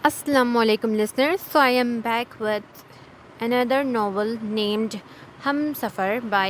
Assalamualaikum listeners. So I am back with another novel named Hum Safar by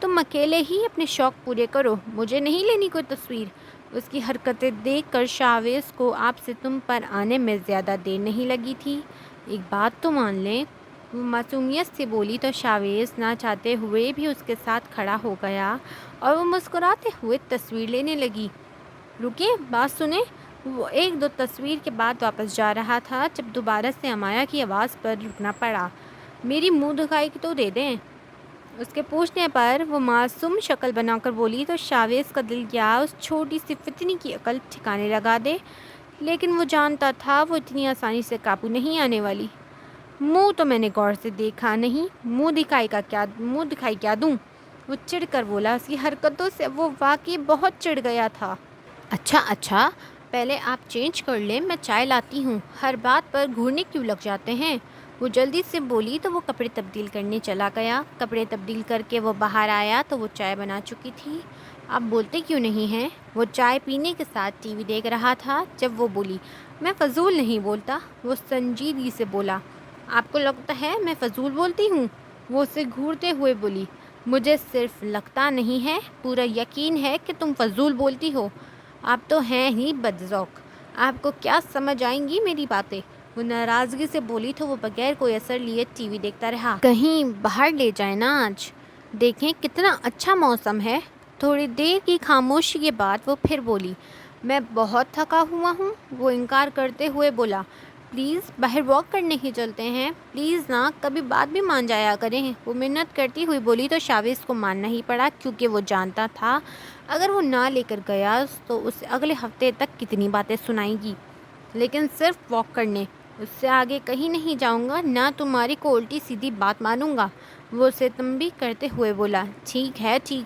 تم اکیلے ہی اپنے شوق پورے کرو، مجھے نہیں لینی کوئی تصویر۔ اس کی حرکتیں دیکھ کر شاویز کو آپ سے تم پر آنے میں زیادہ دیر نہیں لگی تھی۔ ایک بات تو مان لیں، وہ معصومیت سے بولی تو شاویز نہ چاہتے ہوئے بھی اس کے ساتھ کھڑا ہو گیا اور وہ مسکراتے ہوئے تصویر لینے لگی۔ رکے، بات سنیں۔ وہ ایک دو تصویر کے بعد واپس جا رہا تھا جب دوبارہ سے امایا کی آواز پر رکنا پڑا۔ میری منہ دکھائی تو دے دیں۔ اس کے پوچھنے پر وہ معصوم شکل بنا کر بولی تو شاویز کا دل کیا اس چھوٹی سی فتنی کی عقل ٹھکانے لگا دے، لیکن وہ جانتا تھا وہ اتنی آسانی سے قابو نہیں آنے والی۔ منہ تو میں نے غور سے دیکھا نہیں، منہ دکھائی کیا دوں؟ وہ چڑھ کر بولا۔ اس کی حرکتوں سے وہ واقعی بہت چڑھ گیا تھا۔ اچھا، پہلے آپ چینج کر لیں، میں چائے لاتی ہوں، ہر بات پر گھورنے کیوں لگ جاتے ہیں؟ وہ جلدی سے بولی تو وہ کپڑے تبدیل کرنے چلا گیا۔ کپڑے تبدیل کر کے وہ باہر آیا تو وہ چائے بنا چکی تھی۔ آپ بولتے کیوں نہیں ہیں؟ وہ چائے پینے کے ساتھ ٹی وی دیکھ رہا تھا جب وہ بولی۔ میں فضول نہیں بولتا، وہ سنجیدگی سے بولا۔ آپ کو لگتا ہے میں فضول بولتی ہوں؟ وہ اسے گھورتے ہوئے بولی۔ مجھے صرف لگتا نہیں ہے، پورا یقین ہے کہ تم فضول بولتی ہو۔ آپ تو ہیں ہی بدذوق، آپ کو کیا سمجھ آئیں گی میری باتیں؟ وہ ناراضگی سے بولی تو وہ بغیر کوئی اثر لیے ٹی وی دیکھتا رہا۔ کہیں باہر لے جائیں نا آج، دیکھیں کتنا اچھا موسم ہے۔ تھوڑی دیر کی خاموشی کے بعد وہ پھر بولی۔ میں بہت تھکا ہوا ہوں، وہ انکار کرتے ہوئے بولا۔ پلیز باہر واک کرنے ہی چلتے ہیں، پلیز نا، کبھی بات بھی مان جایا کریں، وہ منت کرتی ہوئی بولی تو شاویز کو ماننا ہی پڑا، کیونکہ وہ جانتا تھا اگر وہ نہ لے کر گیا تو اسے اگلے ہفتے تک کتنی باتیں سنائیں گی۔ لیکن صرف واک کرنے، اس سے آگے کہیں نہیں جاؤں گا، نہ تمہاری کو الٹی سیدھی بات مانوں گا، وہ اسے تنبیہ کرتے ہوئے بولا۔ ٹھیک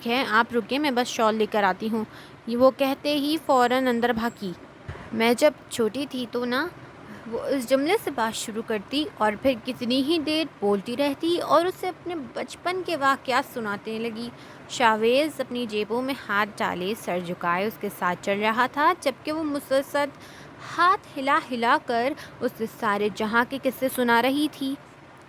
ہے، آپ رکیں، میں بس شال لے کر آتی ہوں، وہ کہتے ہی فوراً اندر بھاگی۔ میں جب چھوٹی تھی تو نا، وہ اس جملے سے بات شروع کرتی اور پھر کتنی ہی دیر بولتی رہتی اور اسے اپنے بچپن کے واقعات سنانے لگی۔ شاویز اپنی جیبوں میں ہاتھ ڈالے سر جھکائے اس کے ساتھ چل رہا تھا، جبکہ وہ مسلسل ہاتھ ہلا ہلا کر اسے سارے جہاں کے قصے سنا رہی تھی۔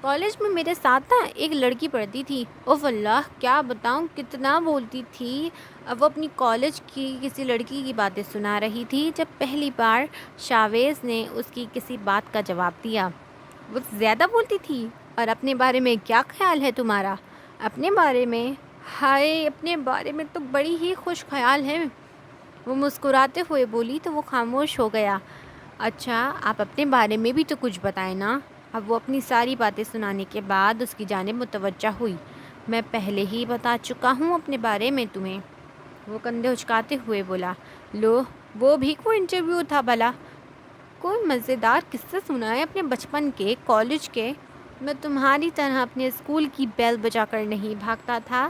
کالج میں میرے ساتھ نا ایک لڑکی پڑھتی تھی، اوف اللہ کیا بتاؤں کتنا بولتی تھی۔ اب وہ اپنی کالج کی کسی لڑکی کی باتیں سنا رہی تھی جب پہلی بار شاویز نے اس کی کسی بات کا جواب دیا۔ وہ زیادہ بولتی تھی۔ اور اپنے بارے میں کیا خیال ہے تمہارا؟ اپنے بارے میں؟ ہائے، اپنے بارے میں تو بڑی ہی خوش خیال ہے، وہ مسکراتے ہوئے بولی تو وہ خاموش ہو گیا۔ اچھا، آپ اپنے بارے میں بھی تو کچھ بتائیں نا۔ اب وہ اپنی ساری باتیں سنانے کے بعد اس کی جانب متوجہ ہوئی۔ میں پہلے ہی بتا چکا ہوں اپنے بارے میں تمہیں، وہ کندھے اچکاتے ہوئے بولا۔ لو، وہ بھی کوئی انٹرویو تھا بھلا؟ کوئی مزیدار قصے سنائے اپنے بچپن کے، کالج کے۔ میں تمہاری طرح اپنے اسکول کی بیل بجا کر نہیں بھاگتا تھا،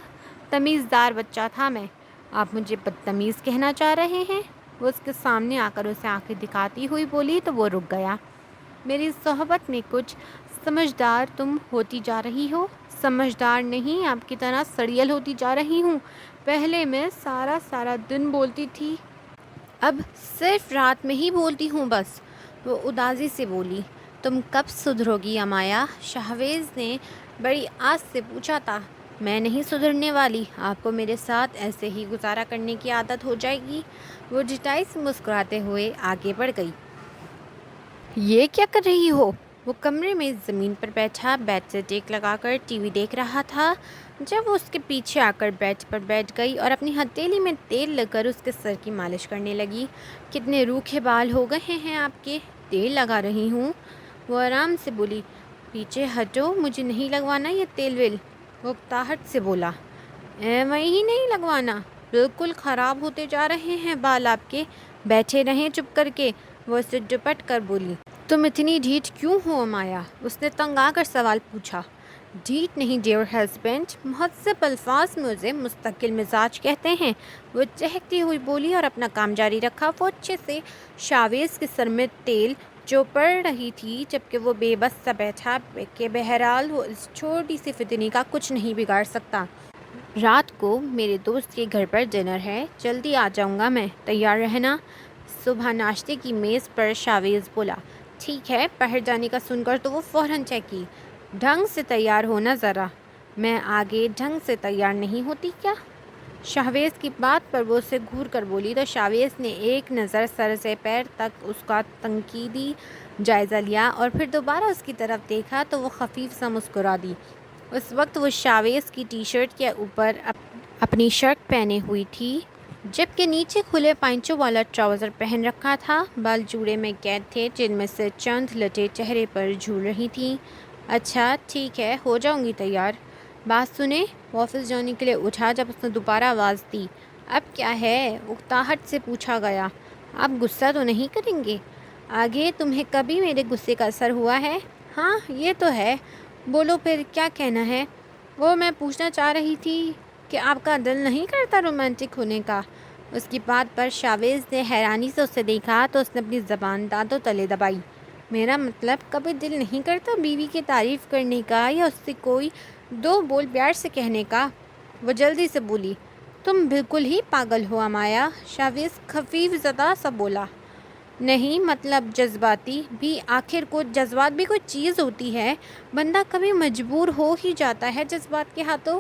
تمیزدار بچہ تھا میں۔ آپ مجھے بدتمیز کہنا چاہ رہے ہیں؟ وہ اس کے سامنے آ کر اسے آنکھیں دکھاتی ہوئی بولی تو وہ رک گیا۔ میری صحبت میں کچھ سمجھدار تم ہوتی جا رہی ہو۔ سمجھدار نہیں، آپ کی طرح سڑیل ہوتی جا رہی ہوں۔ پہلے میں سارا دن بولتی تھی، اب صرف رات میں ہی بولتی ہوں بس، وہ اداسی سے بولی۔ تم کب سدھرو گی امایا؟ شاویز نے بڑی آس سے پوچھا تھا۔ میں نہیں سدھرنے والی، آپ کو میرے ساتھ ایسے ہی گزارا کرنے کی عادت ہو جائے گی، وہ جٹائی سے مسکراتے ہوئے آگے بڑھ گئی۔ یہ کیا کر رہی ہو؟ وہ کمرے میں زمین پر بیٹھا بیڈ سے ٹیک لگا کر ٹی وی دیکھ رہا تھا جب وہ اس کے پیچھے آ کر بیڈ پر بیٹھ گئی اور اپنی ہتھیلی میں تیل لگ کر اس کے سر کی مالش کرنے لگی۔ کتنے روکھے بال ہو گئے ہیں آپ کے، تیل لگا رہی ہوں، وہ آرام سے بولی۔ پیچھے ہٹو، مجھے نہیں لگوانا یہ تیل ویل، وہ اکتاہٹ سے بولا۔ وہی نہیں لگوانا، بالکل خراب ہوتے جا رہے ہیں بال آپ کے، بیٹھے رہیں چپ کر کے، وہ اسے ڈپٹ کر بولی۔ تم اتنی ڈھیٹ کیوں ہو امایا؟ اس نے تنگ آ کر سوال پوچھا۔ ڈھیٹ نہیں ڈیئر ہسبینڈ، مہذب الفاظ میں اسے مستقل مزاج کہتے ہیں، وہ چہکتی ہوئی بولی اور اپنا کام جاری رکھا۔ وہ اچھے سے شاویز کے سر میں تیل چوپڑ رہی تھی جبکہ وہ بے بس سا بیٹھا کہ بہرحال وہ اس چھوٹی سی فتنی کا کچھ نہیں بگاڑ سکتا۔ رات کو میرے دوست کے گھر پر ڈنر ہے، جلدی آ جاؤں گا میں، تیار رہنا۔ صبح ناشتے کی میز پر شاویز بولا۔ ٹھیک ہے، باہر جانے کا سن کر تو وہ فوراً چہکی۔ ڈھنگ سے تیار ہونا ذرا، میں آگے ڈھنگ سے تیار نہیں ہوتی کیا؟ شاہویز کی بات پر وہ اسے گھور کر بولی تو شاہویز نے ایک نظر سر سے پیر تک اس کا تنقیدی جائزہ لیا اور پھر دوبارہ اس کی طرف دیکھا تو وہ خفیف سا مسکرا دی۔ اس وقت وہ شاہویز کی ٹی شرٹ کے اوپر اپنی شرٹ پہنے ہوئی تھی، جبکہ نیچے کھلے پائنچوں والا ٹراؤزر پہن رکھا تھا۔ بال جوڑے میں قید تھے جن میں سے چند لٹیں چہرے پر جھول رہی تھیں۔ اچھا ٹھیک ہے، ہو جاؤں گی تیار۔ بات سنیں، وہ آفس جانے کے لیے اٹھا جب اس نے دوبارہ آواز دی۔ اب کیا ہے؟ اکتاہٹ سے پوچھا گیا۔ آپ غصہ تو نہیں کریں گے؟ آگے تمہیں کبھی میرے غصے کا اثر ہوا ہے؟ ہاں یہ تو ہے۔ بولو پھر کیا کہنا ہے؟ وہ میں پوچھنا چاہ رہی تھی کہ آپ کا دل نہیں کرتا رومانٹک ہونے کا؟ اس کی بات پر شاہویز نے حیرانی سے اسے دیکھا تو اس نے اپنی زبان دانتوں تلے دبائی۔ میرا مطلب کبھی دل نہیں کرتا بیوی کی تعریف کرنے کا یا اس سے کوئی دو بول پیار سے کہنے کا؟ وہ جلدی سے بولی۔ تم بالکل ہی پاگل ہو امایا، شاہویز خفیف زدہ سا بولا۔ نہیں مطلب جذباتی بھی، آخر کو جذبات بھی کوئی چیز ہوتی ہے، بندہ کبھی مجبور ہو ہی جاتا ہے جذبات کے ہاتھوں۔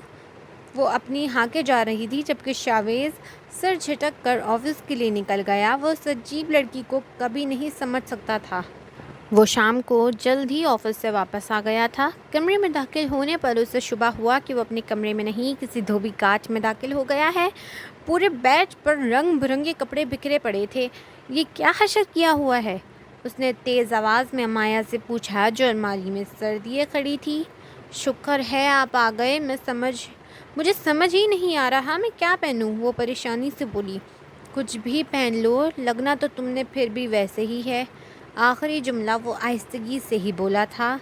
وہ اپنی ہانکے جا رہی تھی جبکہ شاہویز سر جھٹک کر آفس کے لیے نکل گیا۔ وہ اس عجیب لڑکی کو کبھی نہیں سمجھ سکتا تھا۔ وہ شام کو جلد ہی آفس سے واپس آ گیا تھا۔ کمرے میں داخل ہونے پر اسے شبہ ہوا کہ وہ اپنے کمرے میں نہیں کسی دھوبی کاچ میں داخل ہو گیا ہے۔ پورے بیڈ پر رنگ برنگے کپڑے بکھرے پڑے تھے۔ یہ کیا حشر کیا ہوا ہے؟ اس نے تیز آواز میں امایا سے پوچھا جو الماری میں سر دیے کھڑی تھی۔ شکر ہے آپ آ گئے، مجھے سمجھ ہی نہیں آ رہا میں کیا پہنوں، وہ پریشانی سے بولی۔ کچھ بھی پہن لو، لگنا تو تم نے پھر بھی ویسے ہی ہے۔ آخری جملہ وہ آہستگی سے ہی بولا تھا۔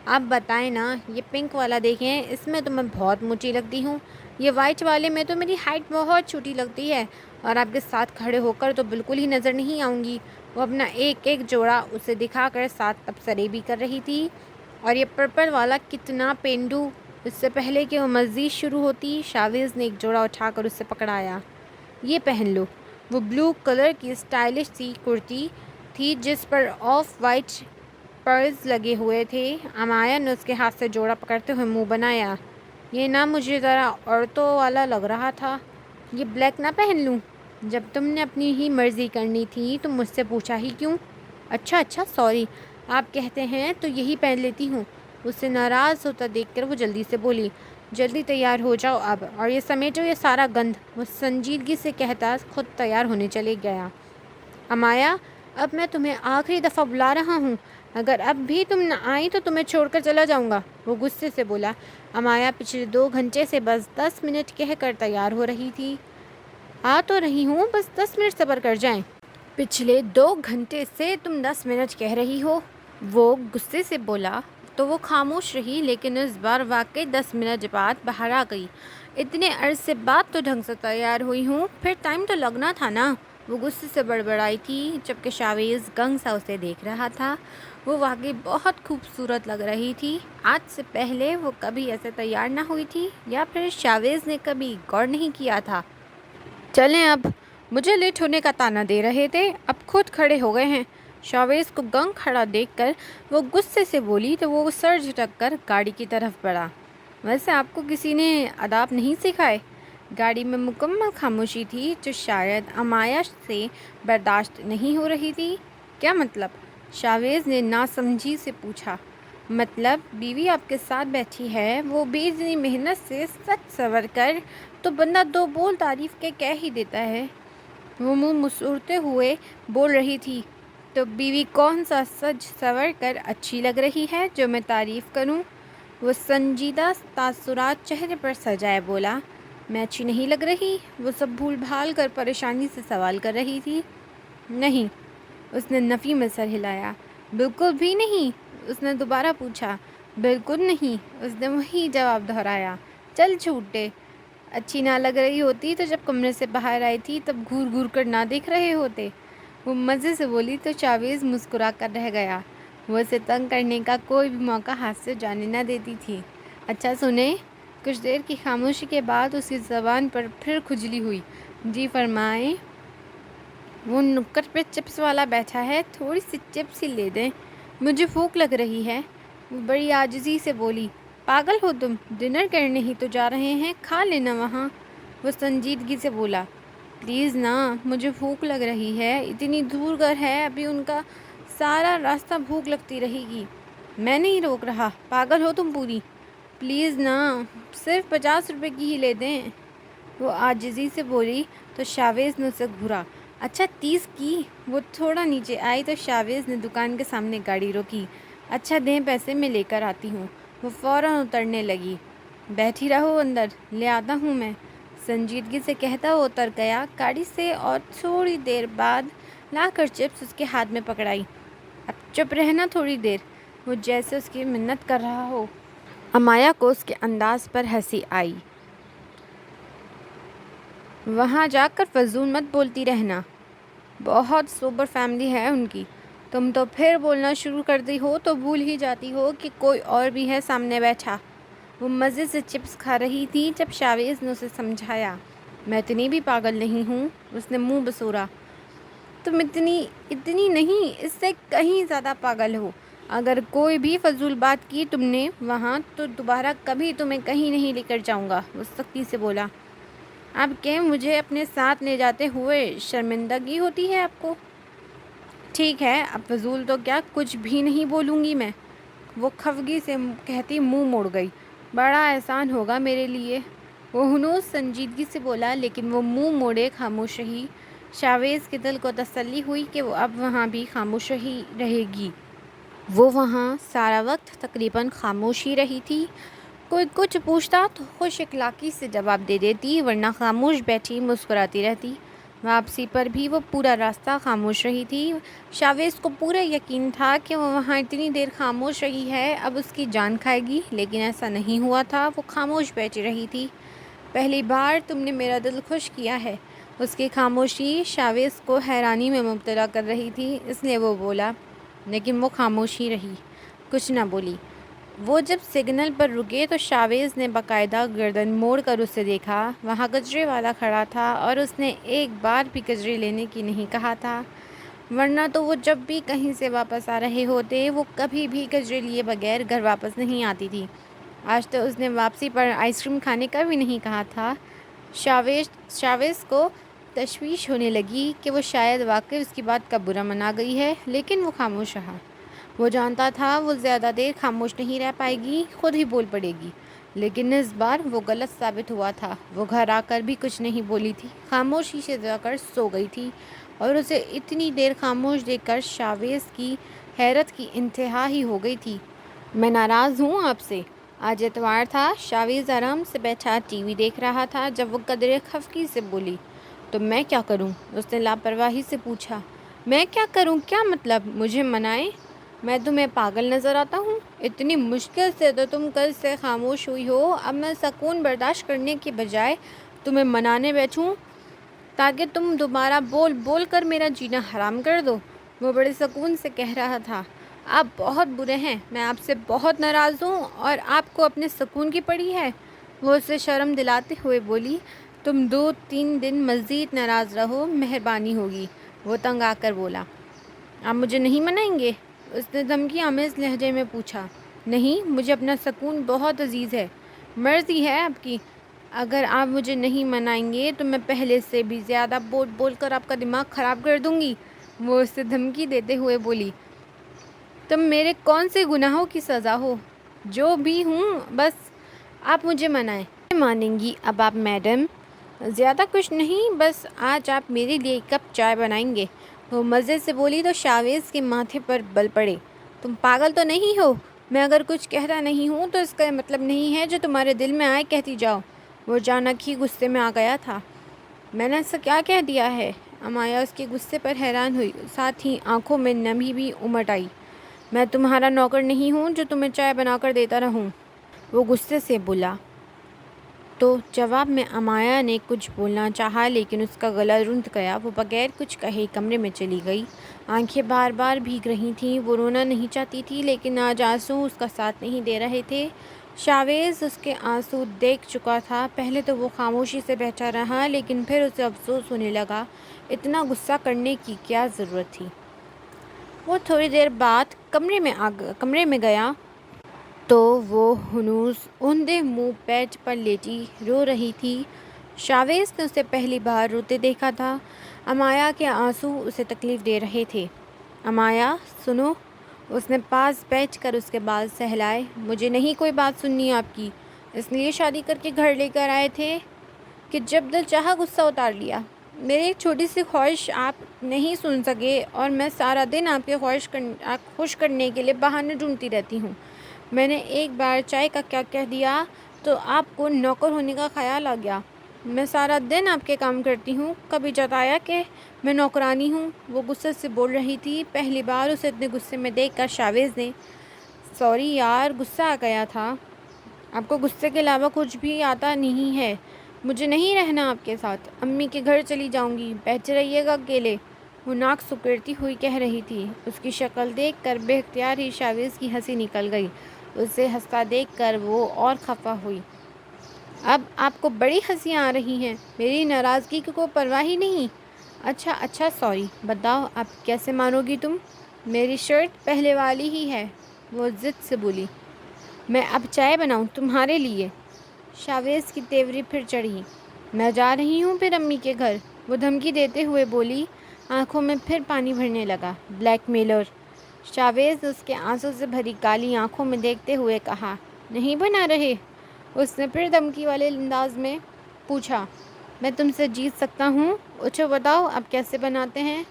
آپ بتائیں نا، یہ پنک والا دیکھیں، اس میں تو میں بہت موٹی لگتی ہوں، یہ وائٹ والے میں تو میری ہائٹ بہت چھوٹی لگتی ہے اور آپ کے ساتھ کھڑے ہو کر تو بالکل ہی نظر نہیں آؤں گی۔ وہ اپنا ایک ایک جوڑا اسے دکھا کر ساتھ ابصرے بھی کر رہی تھی۔ اور یہ پرپل والا کتنا پینڈو۔ اس سے پہلے کہ وہ مزید شروع ہوتی، شاہویز نے ایک جوڑا اٹھا کر اسے پکڑایا۔ یہ پہن لو۔ وہ بلو کلر کی اسٹائلش سی کرتی تھی جس پر آف وائٹ پرلز لگے ہوئے تھے۔ امایا نے اس کے ہاتھ سے جوڑا پکڑتے ہوئے منہ بنایا۔ یہ نہ مجھے ذرا عورتوں والا لگ رہا تھا۔ یہ بلیک نہ پہن لوں؟ جب تم نے اپنی ہی مرضی کرنی تھی تو مجھ سے پوچھا ہی کیوں؟ اچھا سوری، آپ کہتے ہیں تو یہی پہن لیتی ہوں۔ اسے ناراض ہوتا دیکھ کر وہ جلدی سے بولی۔ جلدی تیار ہو جاؤ اب، اور یہ سمیٹو یہ سارا گند، وہ سنجیدگی سے کہتا خود تیار ہونے چلے گیا۔ امایا، اب میں تمہیں آخری دفعہ بلا رہا ہوں، اگر اب بھی تم نہ آئی تو تمہیں چھوڑ کر چلا جاؤں گا، وہ غصے سے بولا۔ امایا پچھلے 2 گھنٹے سے بس 10 منٹ کہہ کر تیار ہو رہی تھی۔ آ تو رہی ہوں، بس 10 منٹ صبر کر جائیں۔ پچھلے 2 گھنٹے سے تم 10 منٹ کہہ رہی ہو، وہ غصے سے بولا۔ تو وہ خاموش رہی، لیکن اس بار واقعی 10 منٹ بعد باہر آ گئی۔ اتنے عرصے بعد تو ڈھنگ سے تیار ہوئی ہوں، پھر ٹائم تو لگنا تھا نا، وہ غصے سے بڑبڑائی تھی جبکہ شاہویز گنگ سا اسے دیکھ رہا تھا۔ وہ واقعی بہت خوبصورت لگ رہی تھی۔ آج سے پہلے وہ کبھی ایسے تیار نہ ہوئی تھی، یا پھر شاہویز نے کبھی غور نہیں کیا تھا۔ چلیں اب، مجھے لیٹ ہونے کا طعنہ دے رہے تھے، اب خود کھڑے ہو گئے ہیں۔ شاہویز کو گنگ کھڑا دیکھ کر وہ غصے سے بولی تو وہ سر جھٹک کر گاڑی کی طرف بڑھا۔ ویسے آپ کو کسی نے آداب نہیں سکھائے؟ گاڑی میں مکمل خاموشی تھی جو شاید امایا سے برداشت نہیں ہو رہی تھی۔ کیا مطلب؟ شاہویز نے ناسمجھی سے پوچھا۔ مطلب بیوی آپ کے ساتھ بیٹھی ہے، وہ بے اتنی محنت سے سج سنور کر تو بندہ 2 بول تعریف کے کہہ ہی دیتا ہے، وہ منہ مسوڑتے ہوئے بول رہی تھی۔ تو بیوی کون سا سج سنور کر اچھی لگ رہی ہے جو میں تعریف کروں؟ وہ سنجیدہ تاثرات چہرے پر سجائے بولا۔ میں اچھی نہیں لگ رہی؟ وہ سب بھول بھال کر پریشانی سے سوال کر رہی تھی۔ نہیں، اس نے نفی میں سر ہلایا۔ بالکل بھی نہیں؟ اس نے دوبارہ پوچھا۔ بالکل نہیں، اس نے وہی جواب دہرایا۔ چل جھوٹے، اچھی نہ لگ رہی ہوتی تو جب کمرے سے باہر آئی تھی تب گھور گھور کر نہ دیکھ رہے ہوتے، وہ مزے سے بولی تو شاہویز مسکرا کر رہ گیا۔ وہ اسے تنگ کرنے کا کوئی بھی موقع ہاتھ سے جانے نہ دیتی تھی۔ اچھا سنیں، کچھ دیر کی خاموشی کے بعد اس کی زبان پر پھر کھجلی ہوئی۔ جی فرمائیں۔ وہ نکڑ پہ چپس والا بیٹھا ہے، تھوڑی سی چپس ہی لے دیں، مجھے بھوک لگ رہی ہے، وہ بڑی عاجزی سے بولی۔ پاگل ہو تم؟ ڈنر کرنے ہی تو جا رہے ہیں، کھا لینا وہاں۔ وہ سنجیدگی سے بولا۔ پلیز نا، مجھے بھوک لگ رہی ہے، اتنی دور گھر ہے، ابھی ان کا سارا راستہ بھوک لگتی رہے گی۔ میں نہیں روک رہا، پاگل ہو تم پوری؟ پلیز نا، صرف 50 روپے کی ہی لے دیں۔ وہ عاجزی سے بولی تو شاویز نے اسے گھورا۔ اچھا 30 کی؟ وہ تھوڑا نیچے آئی تو شاویز نے دکان کے سامنے گاڑی روکی۔ اچھا دیں پیسے، میں لے کر آتی ہوں۔ وہ فوراً اترنے لگی۔ بیٹھی رہو اندر، لے آتا ہوں میں، سنجیدگی سے کہتا وہ اتر گیا گاڑی سے اور تھوڑی دیر بعد لا کر چپس اس کے ہاتھ میں پکڑائی۔ اب چپ رہنا تھوڑی دیر، وہ جیسے اس کی منت کر رہا ہو۔ امایا کو اس کے انداز پر ہنسی آئی۔ وہاں جا کر فضول مت بولتی رہنا، بہت سوبر فیملی ہے ان کی۔ تم تو پھر بولنا شروع کرتی ہو تو بھول ہی جاتی ہو کہ کوئی اور بھی ہے سامنے بیٹھا۔ وہ مزے سے چپس کھا رہی تھی جب شاویز نے اسے سمجھایا۔ میں اتنی بھی پاگل نہیں ہوں، اس نے منہ بسورا۔ تم اتنی نہیں، اس سے کہیں زیادہ پاگل ہو۔ اگر کوئی بھی فضول بات کی تم نے وہاں تو دوبارہ کبھی تمہیں کہیں نہیں لے کر جاؤں گا، وہ سختی سے بولا۔ اب کہ مجھے اپنے ساتھ لے جاتے ہوئے شرمندگی ہوتی ہے آپ کو؟ ٹھیک ہے، اب فضول تو کیا کچھ بھی نہیں بولوں گی میں، وہ خفگی سے کہتی منہ موڑ گئی۔ بڑا احسان ہوگا میرے لیے، وہ ہنوز سنجیدگی سے بولا، لیکن وہ منہ موڑے خاموش رہی۔ شاویز کے دل کو تسلی ہوئی کہ وہ اب وہاں بھی خاموش ہی رہے گی۔ وہ وہاں سارا وقت تقریباً خاموش ہی رہی تھی۔ کوئی کچھ پوچھتا تو خوش اخلاقی سے جواب دے دیتی، ورنہ خاموش بیٹھی مسکراتی رہتی۔ واپسی پر بھی وہ پورا راستہ خاموش رہی تھی۔ شاویز کو پورا یقین تھا کہ وہ وہاں اتنی دیر خاموش رہی ہے اب اس کی جان کھائے گی، لیکن ایسا نہیں ہوا تھا، وہ خاموش بیٹھی رہی تھی۔ پہلی بار تم نے میرا دل خوش کیا ہے، اس کی خاموشی شاویز کو حیرانی میں مبتلا کر رہی تھی، اس لیے وہ بولا، لیکن وہ خاموش ہی رہی، کچھ نہ بولی۔ وہ جب سگنل پر رکے تو شاویز نے باقاعدہ گردن موڑ کر اسے دیکھا۔ وہاں کچرے والا کھڑا تھا اور اس نے ایک بار بھی کچرے لینے کی نہیں کہا تھا، ورنہ تو وہ جب بھی کہیں سے واپس آ رہے ہوتے وہ کبھی بھی کچرے لیے بغیر گھر واپس نہیں آتی تھی۔ آج تو اس نے واپسی پر آئس کریم کھانے کا بھی نہیں کہا تھا۔ شاویز کو تشویش ہونے لگی کہ وہ شاید واقعی اس کی بات کا برا منا گئی ہے، لیکن وہ خاموش رہا۔ وہ جانتا تھا وہ زیادہ دیر خاموش نہیں رہ پائے گی، خود ہی بول پڑے گی، لیکن اس بار وہ غلط ثابت ہوا تھا۔ وہ گھر آ کر بھی کچھ نہیں بولی تھی، خاموشی سے جا کر سو گئی تھی، اور اسے اتنی دیر خاموش دیکھ کر شاویز کی حیرت کی انتہا ہی ہو گئی تھی۔ میں ناراض ہوں آپ سے۔ آج اتوار تھا، شاویز آرام سے بیٹھا ٹی وی دیکھ رہا تھا جب وہ قدرے خفگی سے بولی۔ تو میں کیا کروں؟ اس نے لاپرواہی سے پوچھا۔ میں کیا کروں کیا مطلب؟ مجھے منائیں؟ میں تمہیں پاگل نظر آتا ہوں؟ اتنی مشکل سے تو تم کل سے خاموش ہوئی ہو، اب میں سکون برداشت کرنے کے بجائے تمہیں منانے بیٹھوں تاکہ تم دوبارہ بول بول کر میرا جینا حرام کر دو؟ وہ بڑے سکون سے کہہ رہا تھا۔ آپ بہت برے ہیں، میں آپ سے بہت ناراض ہوں اور آپ کو اپنے سکون کی پڑی ہے، وہ اسے شرم دلاتے ہوئے بولی۔ تم 2-3 دن مزید ناراض رہو، مہربانی ہوگی، وہ تنگ آ کر بولا۔ آپ مجھے نہیں منائیں گے؟ اس نے دھمکی آمیز لہجے میں پوچھا۔ نہیں، مجھے اپنا سکون بہت عزیز ہے، مرضی ہے آپ کی، اگر آپ مجھے نہیں منائیں گے تو میں پہلے سے بھی زیادہ بول بول کر آپ کا دماغ خراب کر دوں گی، وہ اسے دھمکی دیتے ہوئے بولی۔ تم میرے کون سے گناہوں کی سزا ہو؟ جو بھی ہوں، بس آپ مجھے منائیں۔ مانیں گی اب آپ میڈم؟ زیادہ کچھ نہیں، بس آج آپ میرے لیے ایک کپ چائے بنائیں گے، وہ مزے سے بولی تو شاویز کے ماتھے پر بل پڑے۔ تم پاگل تو نہیں ہو؟ میں اگر کچھ کہتا نہیں ہوں تو اس کا مطلب نہیں ہے جو تمہارے دل میں آئے کہتی جاؤ، وہ اچانک ہی غصے میں آ گیا تھا۔ میں نے ایسا کیا کہہ دیا ہے؟ امایا اس کے غصے پر حیران ہوئی، ساتھ ہی آنکھوں میں نمی بھی امٹ آئی۔ میں تمہارا نوکر نہیں ہوں جو تمہیں چائے بنا کر دیتا رہوں، وہ غصے سے بولا۔ تو جواب میں امایا نے کچھ بولنا چاہا لیکن اس کا گلا رند گیا، وہ بغیر کچھ کہے کمرے میں چلی گئی۔ آنکھیں بار بار بھیگ رہی تھیں، وہ رونا نہیں چاہتی تھی لیکن آج آنسو اس کا ساتھ نہیں دے رہے تھے۔ شاویز اس کے آنسو دیکھ چکا تھا، پہلے تو وہ خاموشی سے بیٹھا رہا لیکن پھر اسے افسوس ہونے لگا، اتنا غصہ کرنے کی کیا ضرورت تھی۔ وہ تھوڑی دیر بعد کمرے میں گیا تو وہ ہنوز اوندھے منہ پیٹ پر لیٹی رو رہی تھی۔ شاویز نے اسے پہلی بار روتے دیکھا تھا۔ امایا کے آنسو اسے تکلیف دے رہے تھے۔ امایا سنو، اس نے پاس بیٹھ کر اس کے بال سہلائے۔ مجھے نہیں کوئی بات سننی آپ کی، اس لیے شادی کر کے گھر لے کر آئے تھے کہ جب دل چاہا غصہ اتار لیا۔ میری ایک چھوٹی سی خواہش آپ نہیں سن سکے اور میں سارا دن آپ کے خوش کرنے کے لیے بہانے ڈھونڈتی رہتی ہوں۔ میں نے ایک بار چائے کا کیا کہہ دیا تو آپ کو نوکر ہونے کا خیال آ گیا۔ میں سارا دن آپ کے کام کرتی ہوں، کبھی جتایا کہ میں نوکرانی ہوں؟ وہ غصے سے بول رہی تھی۔ پہلی بار اسے اتنے غصے میں دیکھ کر شاویز نے سوری یار، غصہ آ گیا تھا۔ آپ کو غصے کے علاوہ کچھ بھی آتا نہیں ہے۔ مجھے نہیں رہنا آپ کے ساتھ، امی کے گھر چلی جاؤں گی، بیٹھے رہیے گا اکیلے، وہ ناک سکڑتی ہوئی کہہ رہی تھی۔ اس کی شکل دیکھ کر بے اختیار ہی شاویز کی ہنسی نکل گئی۔ اسے ہنستا دیکھ کر وہ اور خفا ہوئی۔ اب آپ کو بڑی ہنسیاں آ رہی ہیں، میری ناراضگی کی کوئی پرواہ ہی نہیں۔ اچھا سوری، بتاؤ اب کیسے مانو گی تم؟ میری شرٹ پہلے والی ہی ہے، وہ ضد سے بولی۔ میں اب چائے بناؤں تمہارے لیے؟ شاویز کی تیوری پھر چڑھی۔ میں جا رہی ہوں پھر امی کے گھر، وہ دھمکی دیتے ہوئے بولی۔ آنکھوں میں پھر پانی بھرنے لگا۔ بلیک میلر، شاویز نے اس کے آنسوں سے بھری کالی آنکھوں میں دیکھتے ہوئے کہا۔ نہیں بنا رہے؟ اس نے پھر دھمکی والے انداز میں پوچھا۔ میں تم سے جیت سکتا ہوں، اچھو بتاؤ اب کیسے بناتے ہیں؟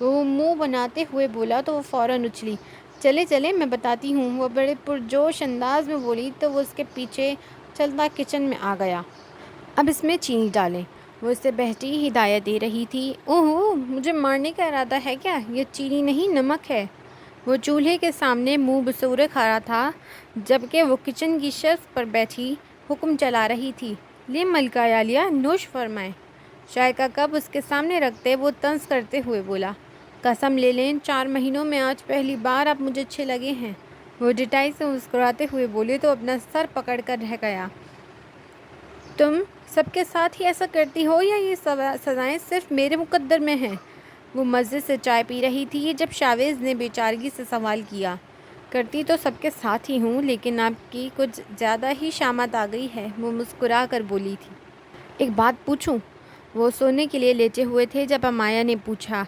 وہ منہ بناتے ہوئے بولا تو وہ فوراً اچھلی۔ چلے میں بتاتی ہوں، وہ بڑے پرجوش انداز میں بولی تو وہ اس کے پیچھے چلتا کچن میں آ گیا۔ اب اس میں چینی ڈالیں، وہ اسے بہتی ہدایت دے رہی تھی۔ اوہ، مجھے مارنے کا ارادہ ہے کیا؟ یہ چینی نہیں نمک ہے۔ وہ چولہے کے سامنے منہ بسورے کھڑا تھا جبکہ وہ کچن کی شیلف پر بیٹھی حکم چلا رہی تھی۔ لے ملکہ عالیہ، نوش فرمائیں۔ چائے کا کپ اس کے سامنے رکھتے وہ طنز کرتے ہوئے بولا۔ قسم لے لیں 4 مہینوں میں آج پہلی بار آپ مجھے اچھے لگے ہیں، وہ ڈٹائی سے مسکراتے ہوئے بولے تو اپنا سر پکڑ کر رہ گیا۔ تم سب کے ساتھ ہی ایسا کرتی ہو یا یہ سزائیں صرف میرے مقدر میں ہیں؟ وہ مزے سے چائے پی رہی تھی جب شاویز نے بے چارگی سے سوال کیا۔ کرتی تو سب کے ساتھ ہی ہوں، لیکن آپ کی کچھ زیادہ ہی شامت آ گئی ہے، وہ مسکرا کر بولی تھی۔ ایک بات پوچھوں؟ وہ سونے کے لیے لیٹے ہوئے تھے جب امایا نے پوچھا۔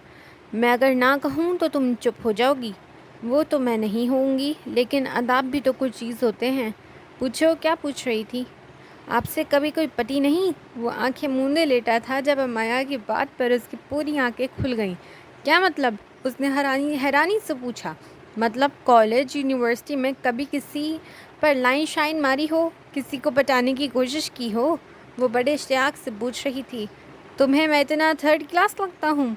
میں اگر نہ کہوں تو تم چپ ہو جاؤ گی؟ وہ تو میں نہیں ہوں گی، لیکن آداب بھی تو کچھ چیز ہوتے ہیں۔ پوچھو، کیا پوچھ رہی تھی؟ آپ سے کبھی کوئی پٹی نہیں؟ وہ آنکھیں موندے لیٹا تھا جب امایا کی بات پر اس کی پوری آنکھیں کھل گئیں۔ کیا مطلب؟ اس نے حیرانی سے پوچھا۔ مطلب کالج یونیورسٹی میں کبھی کسی پر لائن شائن ماری ہو، کسی کو پٹانے کی کوشش کی ہو؟ وہ بڑے اشتیاق سے پوچھ رہی تھی۔ تمہیں میں اتنا 3rd کلاس لگتا ہوں؟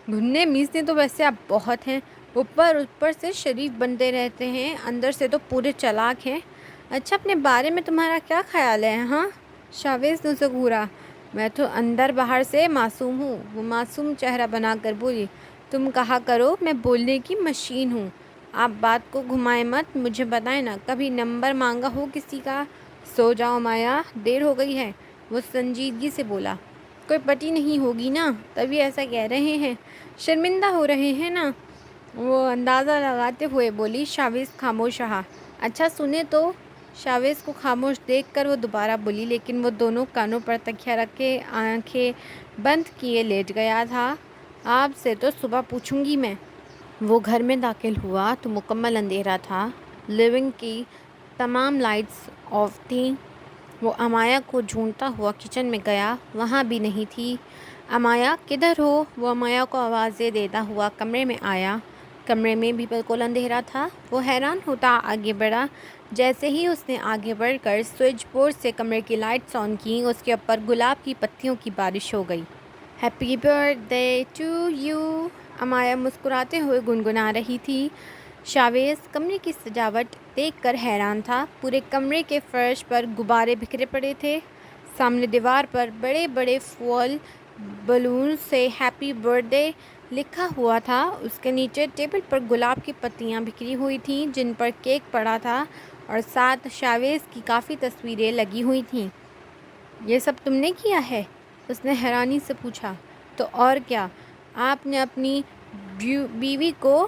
گھننے میزیں تو ویسے آپ بہت ہیں، اوپر سے شریف بنتے رہتے ہیں، اندر سے تو پورے چالاک ہیں۔ اچھا، اپنے بارے میں تمہارا کیا خیال ہے ہاں؟ شاویز نے اسے گھورا۔ میں تو اندر باہر سے معصوم ہوں، وہ معصوم چہرہ بنا کر بولی۔ تم کہا کرو میں بولنے کی مشین ہوں۔ آپ بات کو گھمائیں مت، مجھے بتائیں نا، کبھی نمبر مانگا ہو کسی کا؟ سو جاؤ مایا، دیر ہو گئی ہے، وہ سنجیدگی سے بولا۔ کوئی پٹی نہیں ہوگی نا، تبھی ایسا کہہ رہے ہیں، شرمندہ ہو رہے ہیں نا، وہ اندازہ لگاتے ہوئے بولی۔ شاویز خاموش رہا۔ اچھا سنیں تو؟ شاویز کو خاموش دیکھ کر وہ دوبارہ بولی، لیکن وہ دونوں کانوں پر تکیہ رکھ کے آنکھیں بند کیے لیٹ گیا تھا۔ آپ سے تو صبح پوچھوں گی میں۔ وہ گھر میں داخل ہوا تو مکمل اندھیرا تھا، لیونگ کی تمام لائٹس آف تھیں۔ وہ امایا کو ڈھونڈتا ہوا کچن میں گیا، وہاں بھی نہیں تھی۔ امایا کدھر ہو؟ وہ امایا کو آوازیں دیتا ہوا کمرے میں آیا۔ کمرے میں بھی بالکل اندھیرا تھا۔ وہ حیران ہوتا آگے بڑھا۔ جیسے ہی اس نے آگے بڑھ کر سوئچ بورڈ سے کمرے کی لائٹس آن کیں، اس کے اوپر گلاب کی پتیوں کی بارش ہو گئی۔ Happy birthday to you, Amaya مسکراتے ہوئے گنگنا رہی تھی۔ شاویز کمرے کی سجاوٹ دیکھ کر حیران تھا۔ پورے کمرے کے فرش پر غبارے بکھرے پڑے تھے۔ سامنے دیوار پر بڑے بڑے فوائل بلون سے ہیپی برتھ ڈے لکھا ہوا تھا۔ اس کے نیچے ٹیبل پر گلاب کی پتیاں بکھری ہوئی تھیں جن پر کیک پڑا تھا اور ساتھ شاویز کی کافی تصویریں لگی ہوئی تھیں۔ یہ سب تم نے کیا ہے؟ اس نے حیرانی سے پوچھا۔ تو اور کیا، آپ نے اپنی بیوی کو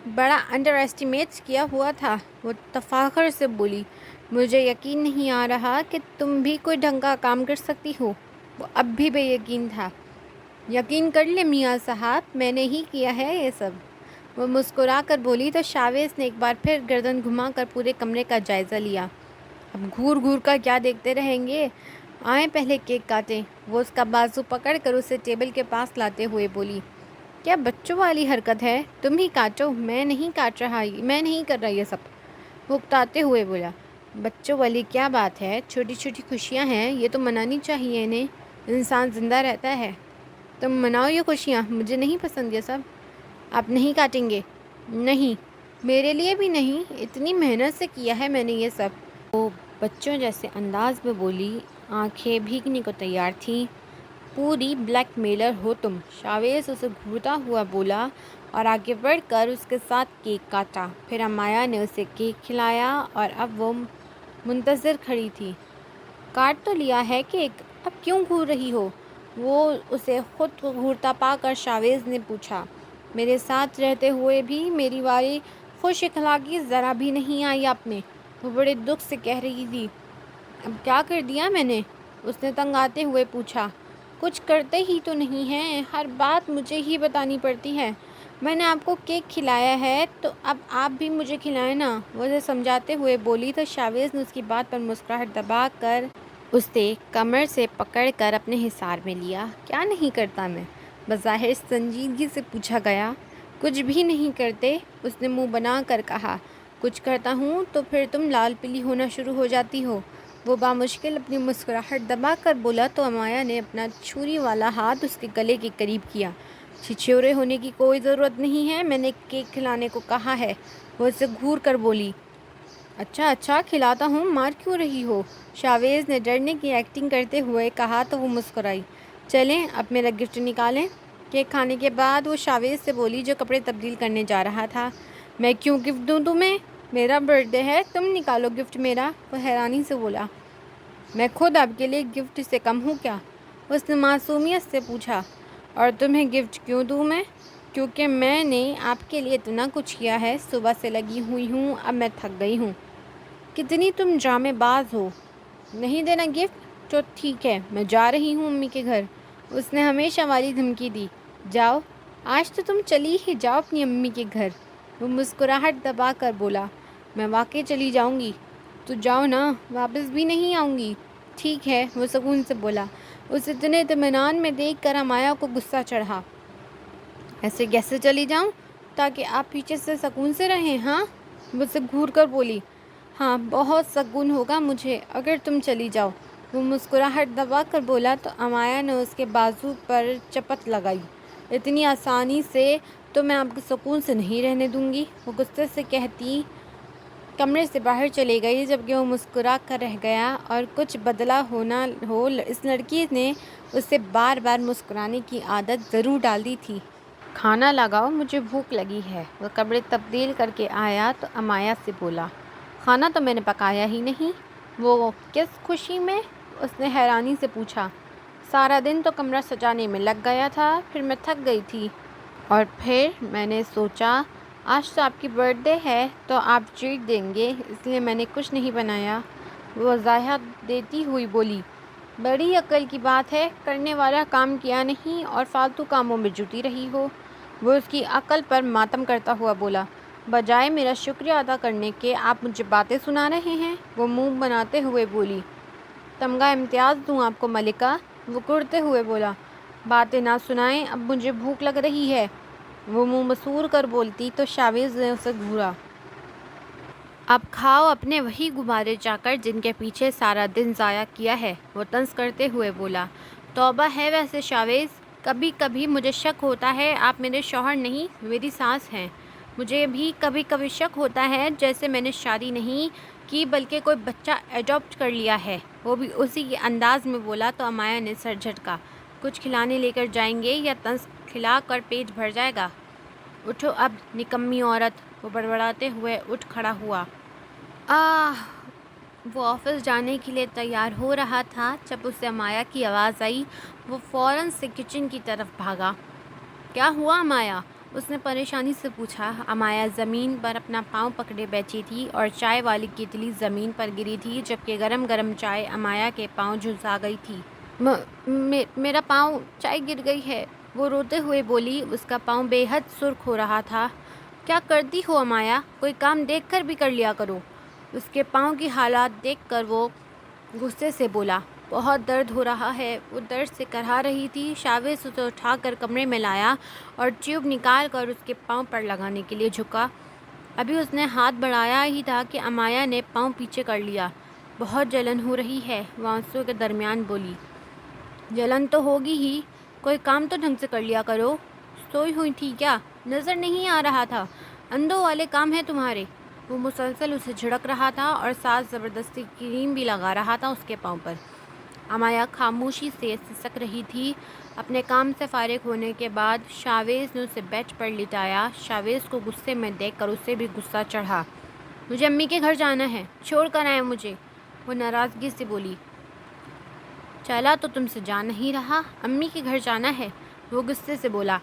بڑا انڈر ایسٹیمیٹ کیا ہوا تھا، وہ تفاخر سے بولی۔ مجھے یقین نہیں آ رہا کہ تم بھی کوئی ڈھنگ کا کام کر سکتی ہو۔ وہ اب بھی بے یقین تھا۔ یقین کر لیں میاں صاحب، میں نے ہی کیا ہے یہ سب، وہ مسکرا کر بولی تو شاویز نے ایک بار پھر گردن گھما کر پورے کمرے کا جائزہ لیا۔ اب گھور گھور کر کیا دیکھتے رہیں گے، آئیں پہلے کیک کاٹیں۔ وہ اس کا بازو پکڑ کر اسے ٹیبل کے پاس لاتے ہوئے بولی، کیا بچوں والی حرکت ہے، تم ہی کاٹو، میں نہیں کاٹ رہا، میں نہیں کر رہا یہ سب۔ وہ اکتاتے ہوئے بولا، بچوں والی کیا بات ہے، چھوٹی چھوٹی خوشیاں ہیں، یہ تو منانی چاہیے انہیں، انسان زندہ رہتا ہے۔ تم مناؤ یہ خوشیاں، مجھے نہیں پسند یہ سب۔ آپ نہیں کاٹیں گے؟ نہیں، میرے لیے بھی نہیں، اتنی محنت سے کیا ہے میں نے یہ سب، وہ بچوں جیسے انداز میں بولی، آنکھیں بھیگنے کو تیار تھیں۔ پوری بلیک میلر ہو تم، شاویز اسے گھورتا ہوا بولا اور آگے بڑھ کر اس کے ساتھ کیک کاٹا۔ پھر امایا نے اسے کیک کھلایا اور اب وہ منتظر کھڑی تھی۔ کاٹ تو لیا ہے کیک، اب کیوں گھور رہی ہو؟ وہ اسے خود کو گھورتا پا کر شاویز نے پوچھا۔ میرے ساتھ رہتے ہوئے بھی میری والی خوش اخلاقی ذرا بھی نہیں آئی آپ میں، وہ بڑے دکھ سے کہہ رہی تھی۔ اب کیا کر دیا میں نے؟ اس نے تنگ آتے ہوئے پوچھا۔ کچھ کرتے ہی تو نہیں ہیں، ہر بات مجھے ہی بتانی پڑتی ہے۔ میں نے آپ کو کیک کھلایا ہے تو اب آپ بھی مجھے کھلائیں نا، وہ اسے سمجھاتے ہوئے بولی تو شاویز نے اس کی بات پر مسکراہٹ دبا کر اسے کمر سے پکڑ کر اپنے حصار میں لیا۔ کیا نہیں کرتا میں؟ بظاہر سنجیدگی سے پوچھا گیا۔ کچھ بھی نہیں کرتے، اس نے منہ بنا کر کہا۔ کچھ کرتا ہوں تو پھر تم لال پلی ہونا شروع ہو جاتی ہو، وہ بامشکل اپنی مسکراہٹ دبا کر بولا تو امایا نے اپنا چھری والا ہاتھ اس کے گلے کے قریب کیا۔ چھچھیورے ہونے کی کوئی ضرورت نہیں ہے، میں نے کیک کھلانے کو کہا ہے، وہ اسے گھور کر بولی۔ اچھا اچھا کھلاتا ہوں، مار کیوں رہی ہو؟ شاویز نے ڈرنے کی ایکٹنگ کرتے ہوئے کہا تو وہ مسکرائی۔ چلیں اب میرا گفٹ نکالیں۔ کیک کھانے کے بعد وہ شاویز سے بولی جو کپڑے تبدیل کرنے جا رہا تھا، میں کیوں گفٹ دوں تمہیں؟ میرا برتھ ڈے ہے، تم نکالو گفٹ میرا، وہ حیرانی سے بولا۔ میں خود آپ کے لیے گفٹ سے کم ہوں کیا؟ اس نے معصومیت سے پوچھا۔ اور تمہیں گفٹ کیوں دوں میں؟ کیونکہ میں نے آپ کے لیے اتنا کچھ کیا ہے، صبح سے لگی ہوئی ہوں، اب میں تھک گئی ہوں۔ کتنی تم ڈرامے باز ہو۔ نہیں دینا گفٹ تو ٹھیک ہے، میں جا رہی ہوں امی کے گھر، اس نے ہمیشہ والی دھمکی دی۔ جاؤ، آج تو تم چلی ہی جاؤ اپنی امی کے گھر، وہ مسکراہٹ دبا کر بولا۔ میں واقعی چلی جاؤں گی، تو جاؤ نا، واپس بھی نہیں آؤں گی۔ ٹھیک ہے، وہ سکون سے بولا۔ اسے اتنے اطمینان میں دیکھ کر امایا کو غصہ چڑھا۔ ایسے کیسے چلی جاؤں تاکہ آپ پیچھے سے سکون سے رہیں؟ ہاں، وہ اسے گھور کر بولی۔ ہاں، بہت سکون ہوگا مجھے اگر تم چلی جاؤ، وہ مسکراہٹ دبا کر بولا تو امایا نے اس کے بازو پر چپت لگائی۔ اتنی آسانی سے تو میں آپ کو سکون سے نہیں رہنے دوں گی، وہ غصے سے کہتی کمرے سے باہر چلی گئی، جبکہ وہ مسکرا کر رہ گیا۔ اور کچھ بدلا ہونا ہو، اس لڑکی نے اسے بار بار مسکرانے کی عادت ضرور ڈال دی تھی۔ کھانا لگاؤ، مجھے بھوک لگی ہے، وہ کپڑے تبدیل کر کے آیا تو امایا سے بولا۔ کھانا تو میں نے پکایا ہی نہیں، وہ کس خوشی میں؟ اس نے حیرانی سے پوچھا۔ سارا دن تو کمرہ سجانے میں لگ گیا تھا، پھر میں تھک گئی تھی، اور پھر میں نے سوچا آج تو آپ کی برتھ ڈے ہے تو آپ ٹریٹ دیں گے، اس لیے میں نے کچھ نہیں بنایا، وہ وضاحت دیتی ہوئی بولی۔ بڑی عقل کی بات ہے، کرنے والا کام کیا نہیں اور فالتو کاموں میں جٹی رہی ہو، وہ اس کی عقل پر ماتم کرتا ہوا بولا۔ بجائے میرا شکریہ ادا کرنے کے آپ مجھے باتیں سنا رہے ہیں، وہ منہ بناتے ہوئے بولی۔ تمغہ امتیاز دوں آپ کو ملکہ، وہ کرتے ہوئے بولا۔ باتیں نہ سنائیں، اب مجھے بھوک لگ رہی ہے، وہ منہ مسور کر بولتی تو شاویز نے اسے گھورا۔ اب کھاؤ اپنے وہی غبارے چا کر جن کے پیچھے سارا دن ضائع کیا ہے، وہ طنز کرتے ہوئے بولا۔ توبہ ہے ویسے شاویز، کبھی کبھی مجھے شک ہوتا ہے آپ میرے شوہر نہیں میری ساس ہیں، مجھے بھی کبھی کبھی شک ہوتا ہے جیسے میں نے شادی نہیں کی بلکہ کوئی بچہ ایڈاپٹ کر لیا ہے، وہ بھی اسی کے انداز میں بولا تو امایا نے سر جھٹکا۔ کچھ کھلانے لے کر جائیں گے یا طنز کھلا کر پیٹ بھر جائے گا؟ اٹھو اب نکمی عورت، وہ بڑبڑاتے ہوئے اٹھ کھڑا ہوا۔ وہ آفس جانے کے لیے تیار ہو رہا تھا، جب اسے امایا کی آواز آئی، وہ فوراً سے کچن کی طرف بھاگا۔ کیا ہوا امایا؟ اس نے پریشانی سے پوچھا۔ امایا زمین پر اپنا پاؤں پکڑے بیٹھی تھی اور چائے والی کیتلی زمین پر گری تھی، جبکہ گرم گرم چائے امایا کے پاؤں جھلسا گئی تھی۔ میرا پاؤں، چائے گر گئی ہے، وہ روتے ہوئے بولی۔ اس کا پاؤں بے حد سرخ ہو رہا تھا۔ کیا کرتی ہو امایا؟ کوئی کام دیکھ کر بھی کر لیا کرو۔ اس کے پاؤں کی حالات دیکھ کر وہ غصے سے بولا۔ بہت درد ہو رہا ہے، وہ درد سے کرہا رہی تھی۔ شاویز اسے اٹھا کر کمرے میں لایا اور ٹیوب نکال کر اس کے پاؤں پر لگانے کے لیے جھکا۔ ابھی اس نے ہاتھ بڑھایا ہی تھا کہ امایا نے پاؤں پیچھے کر لیا۔ بہت جلن ہو رہی ہے، وہ آنسوؤں کے درمیان بولی۔ جلن تو ہوگی ہی، کوئی کام تو ڈھنگ سے کر لیا کرو۔ سوئی ہوئی تھی کیا؟ نظر نہیں آ رہا تھا؟ اندھوں والے کام ہیں تمہارے۔ وہ مسلسل اسے جھڑک رہا تھا اور ساتھ زبردستی کریم بھی لگا رہا تھا اس کے پاؤں پر۔ امایا خاموشی سے سسک رہی تھی۔ اپنے کام سے فارغ ہونے کے بعد شاویز نے اسے بیڈ پر لٹایا۔ شاویز کو غصے میں دیکھ کر اسے بھی غصہ چڑھا۔ مجھے امی کے گھر جانا ہے، چھوڑ کر آئے مجھے، وہ ناراضگی سے بولی۔ چلا تو تم سے جا نہیں رہا، امی کے گھر جانا ہے، وہ غصے سے بولا۔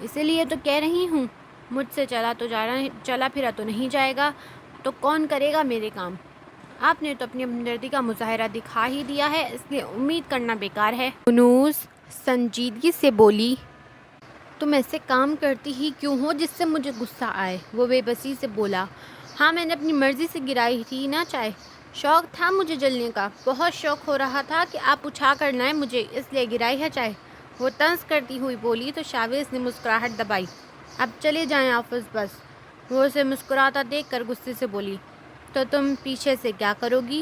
اسی لیے تو کہہ رہی ہوں، مجھ سے چلا پھرا تو نہیں جائے گا، تو کون کرے گا میرے کام؟ آپ نے تو اپنی ہمدردی کا مظاہرہ دکھا ہی دیا ہے، اس لیے امید کرنا بیکار ہے۔ انوس سنجیدگی سے بولی۔ تم ایسے کام کرتی ہی کیوں ہو جس سے مجھے غصہ آئے؟ وہ بے بسی سے بولا۔ ہاں میں نے اپنی مرضی سے گرائی تھی نا چائے، شوق تھا مجھے جلنے کا، بہت شوق ہو رہا تھا کہ آپ اٹھا کر لائیں مجھے، اس لیے گرائی ہے چائے، وہ طنز کرتی ہوئی بولی۔ تو شاویز نے مسکراہٹ دبائی۔ اب چلے جائیں آفس بس، وہ اسے مسکراتا دیکھ کر غصے سے بولی۔ تو تم پیچھے سے کیا کرو گی؟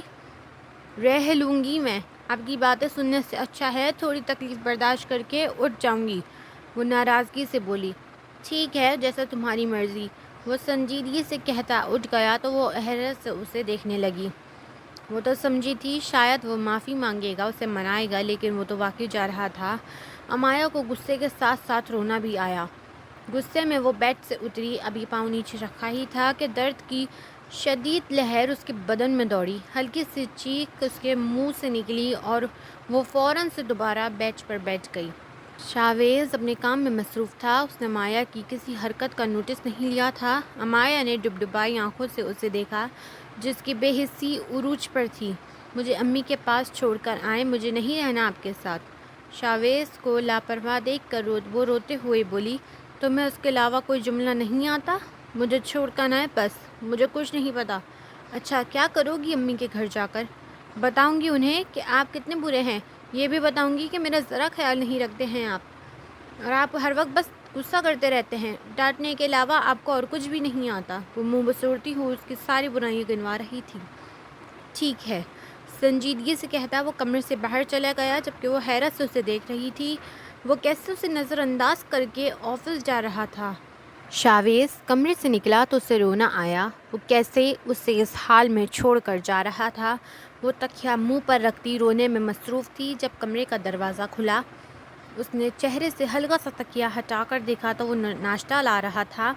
رہ لوں گی میں، آپ کی باتیں سننے سے اچھا ہے تھوڑی تکلیف برداشت کر کے اٹھ جاؤں گی، وہ ناراضگی سے بولی۔ ٹھیک ہے، جیسا تمہاری مرضی، وہ سنجیدگی سے کہتا اٹھ گیا تو وہ حیرت سے اسے دیکھنے لگی۔ وہ تو سمجھی تھی شاید وہ معافی مانگے گا، اسے منائے گا، لیکن وہ تو واقعی جا رہا تھا۔ امایا کو غصے کے ساتھ ساتھ رونا بھی آیا۔ غصے میں وہ بیڈ سے اتری، ابھی پاؤں نیچے رکھا ہی تھا کہ درد کی شدید لہر اس کے بدن میں دوڑی، ہلکی سی چیخ اس کے منہ سے نکلی اور وہ فوراً سے دوبارہ بیڈ پر بیٹھ گئی۔ شاویز اپنے کام میں مصروف تھا، اس نے امایا کی کسی حرکت کا نوٹس نہیں لیا تھا۔ امایا نے ڈبڈبائی آنکھوں سے اسے دیکھا، جس کی بے حسی عروج پر تھی۔ مجھے امی کے پاس چھوڑ کر آئیں، مجھے نہیں رہنا آپ کے ساتھ۔ شاویز کو لاپرواہ دیکھ کر وہ روتے ہوئے بولی۔ تمہیں اس کے علاوہ کوئی جملہ نہیں آتا؟ مجھے چھوڑ کر آئیں بس، مجھے کچھ نہیں پتا۔ اچھا کیا کرو گی امی کے گھر جا کر؟ بتاؤں گی انہیں کہ آپ کتنے برے ہیں، یہ بھی بتاؤں گی کہ میرا ذرا خیال نہیں رکھتے ہیں آپ، اور آپ ہر وقت بس غصہ کرتے رہتے ہیں، ڈانٹنے کے علاوہ آپ کو اور کچھ بھی نہیں آتا۔ وہ منہ بسورتی ہوئی اس کی ساری برائیاں گنوا رہی تھی۔ ٹھیک ہے، سنجیدگی سے کہتا وہ کمرے سے باہر چلا گیا، جبکہ وہ حیرت سے اسے دیکھ رہی تھی۔ وہ کیسے اسے نظر انداز کر کے آفس جا رہا تھا۔ شاویز کمرے سے نکلا تو اسے رونا آیا، وہ کیسے اسے اس حال میں چھوڑ کر جا رہا تھا۔ وہ تکیہ منہ پر رکھتی رونے میں مصروف تھی جب کمرے کا دروازہ کھلا۔ اس نے چہرے سے ہلکا سا تکیہ ہٹا کر دیکھا تو وہ ناشتہ لا رہا تھا۔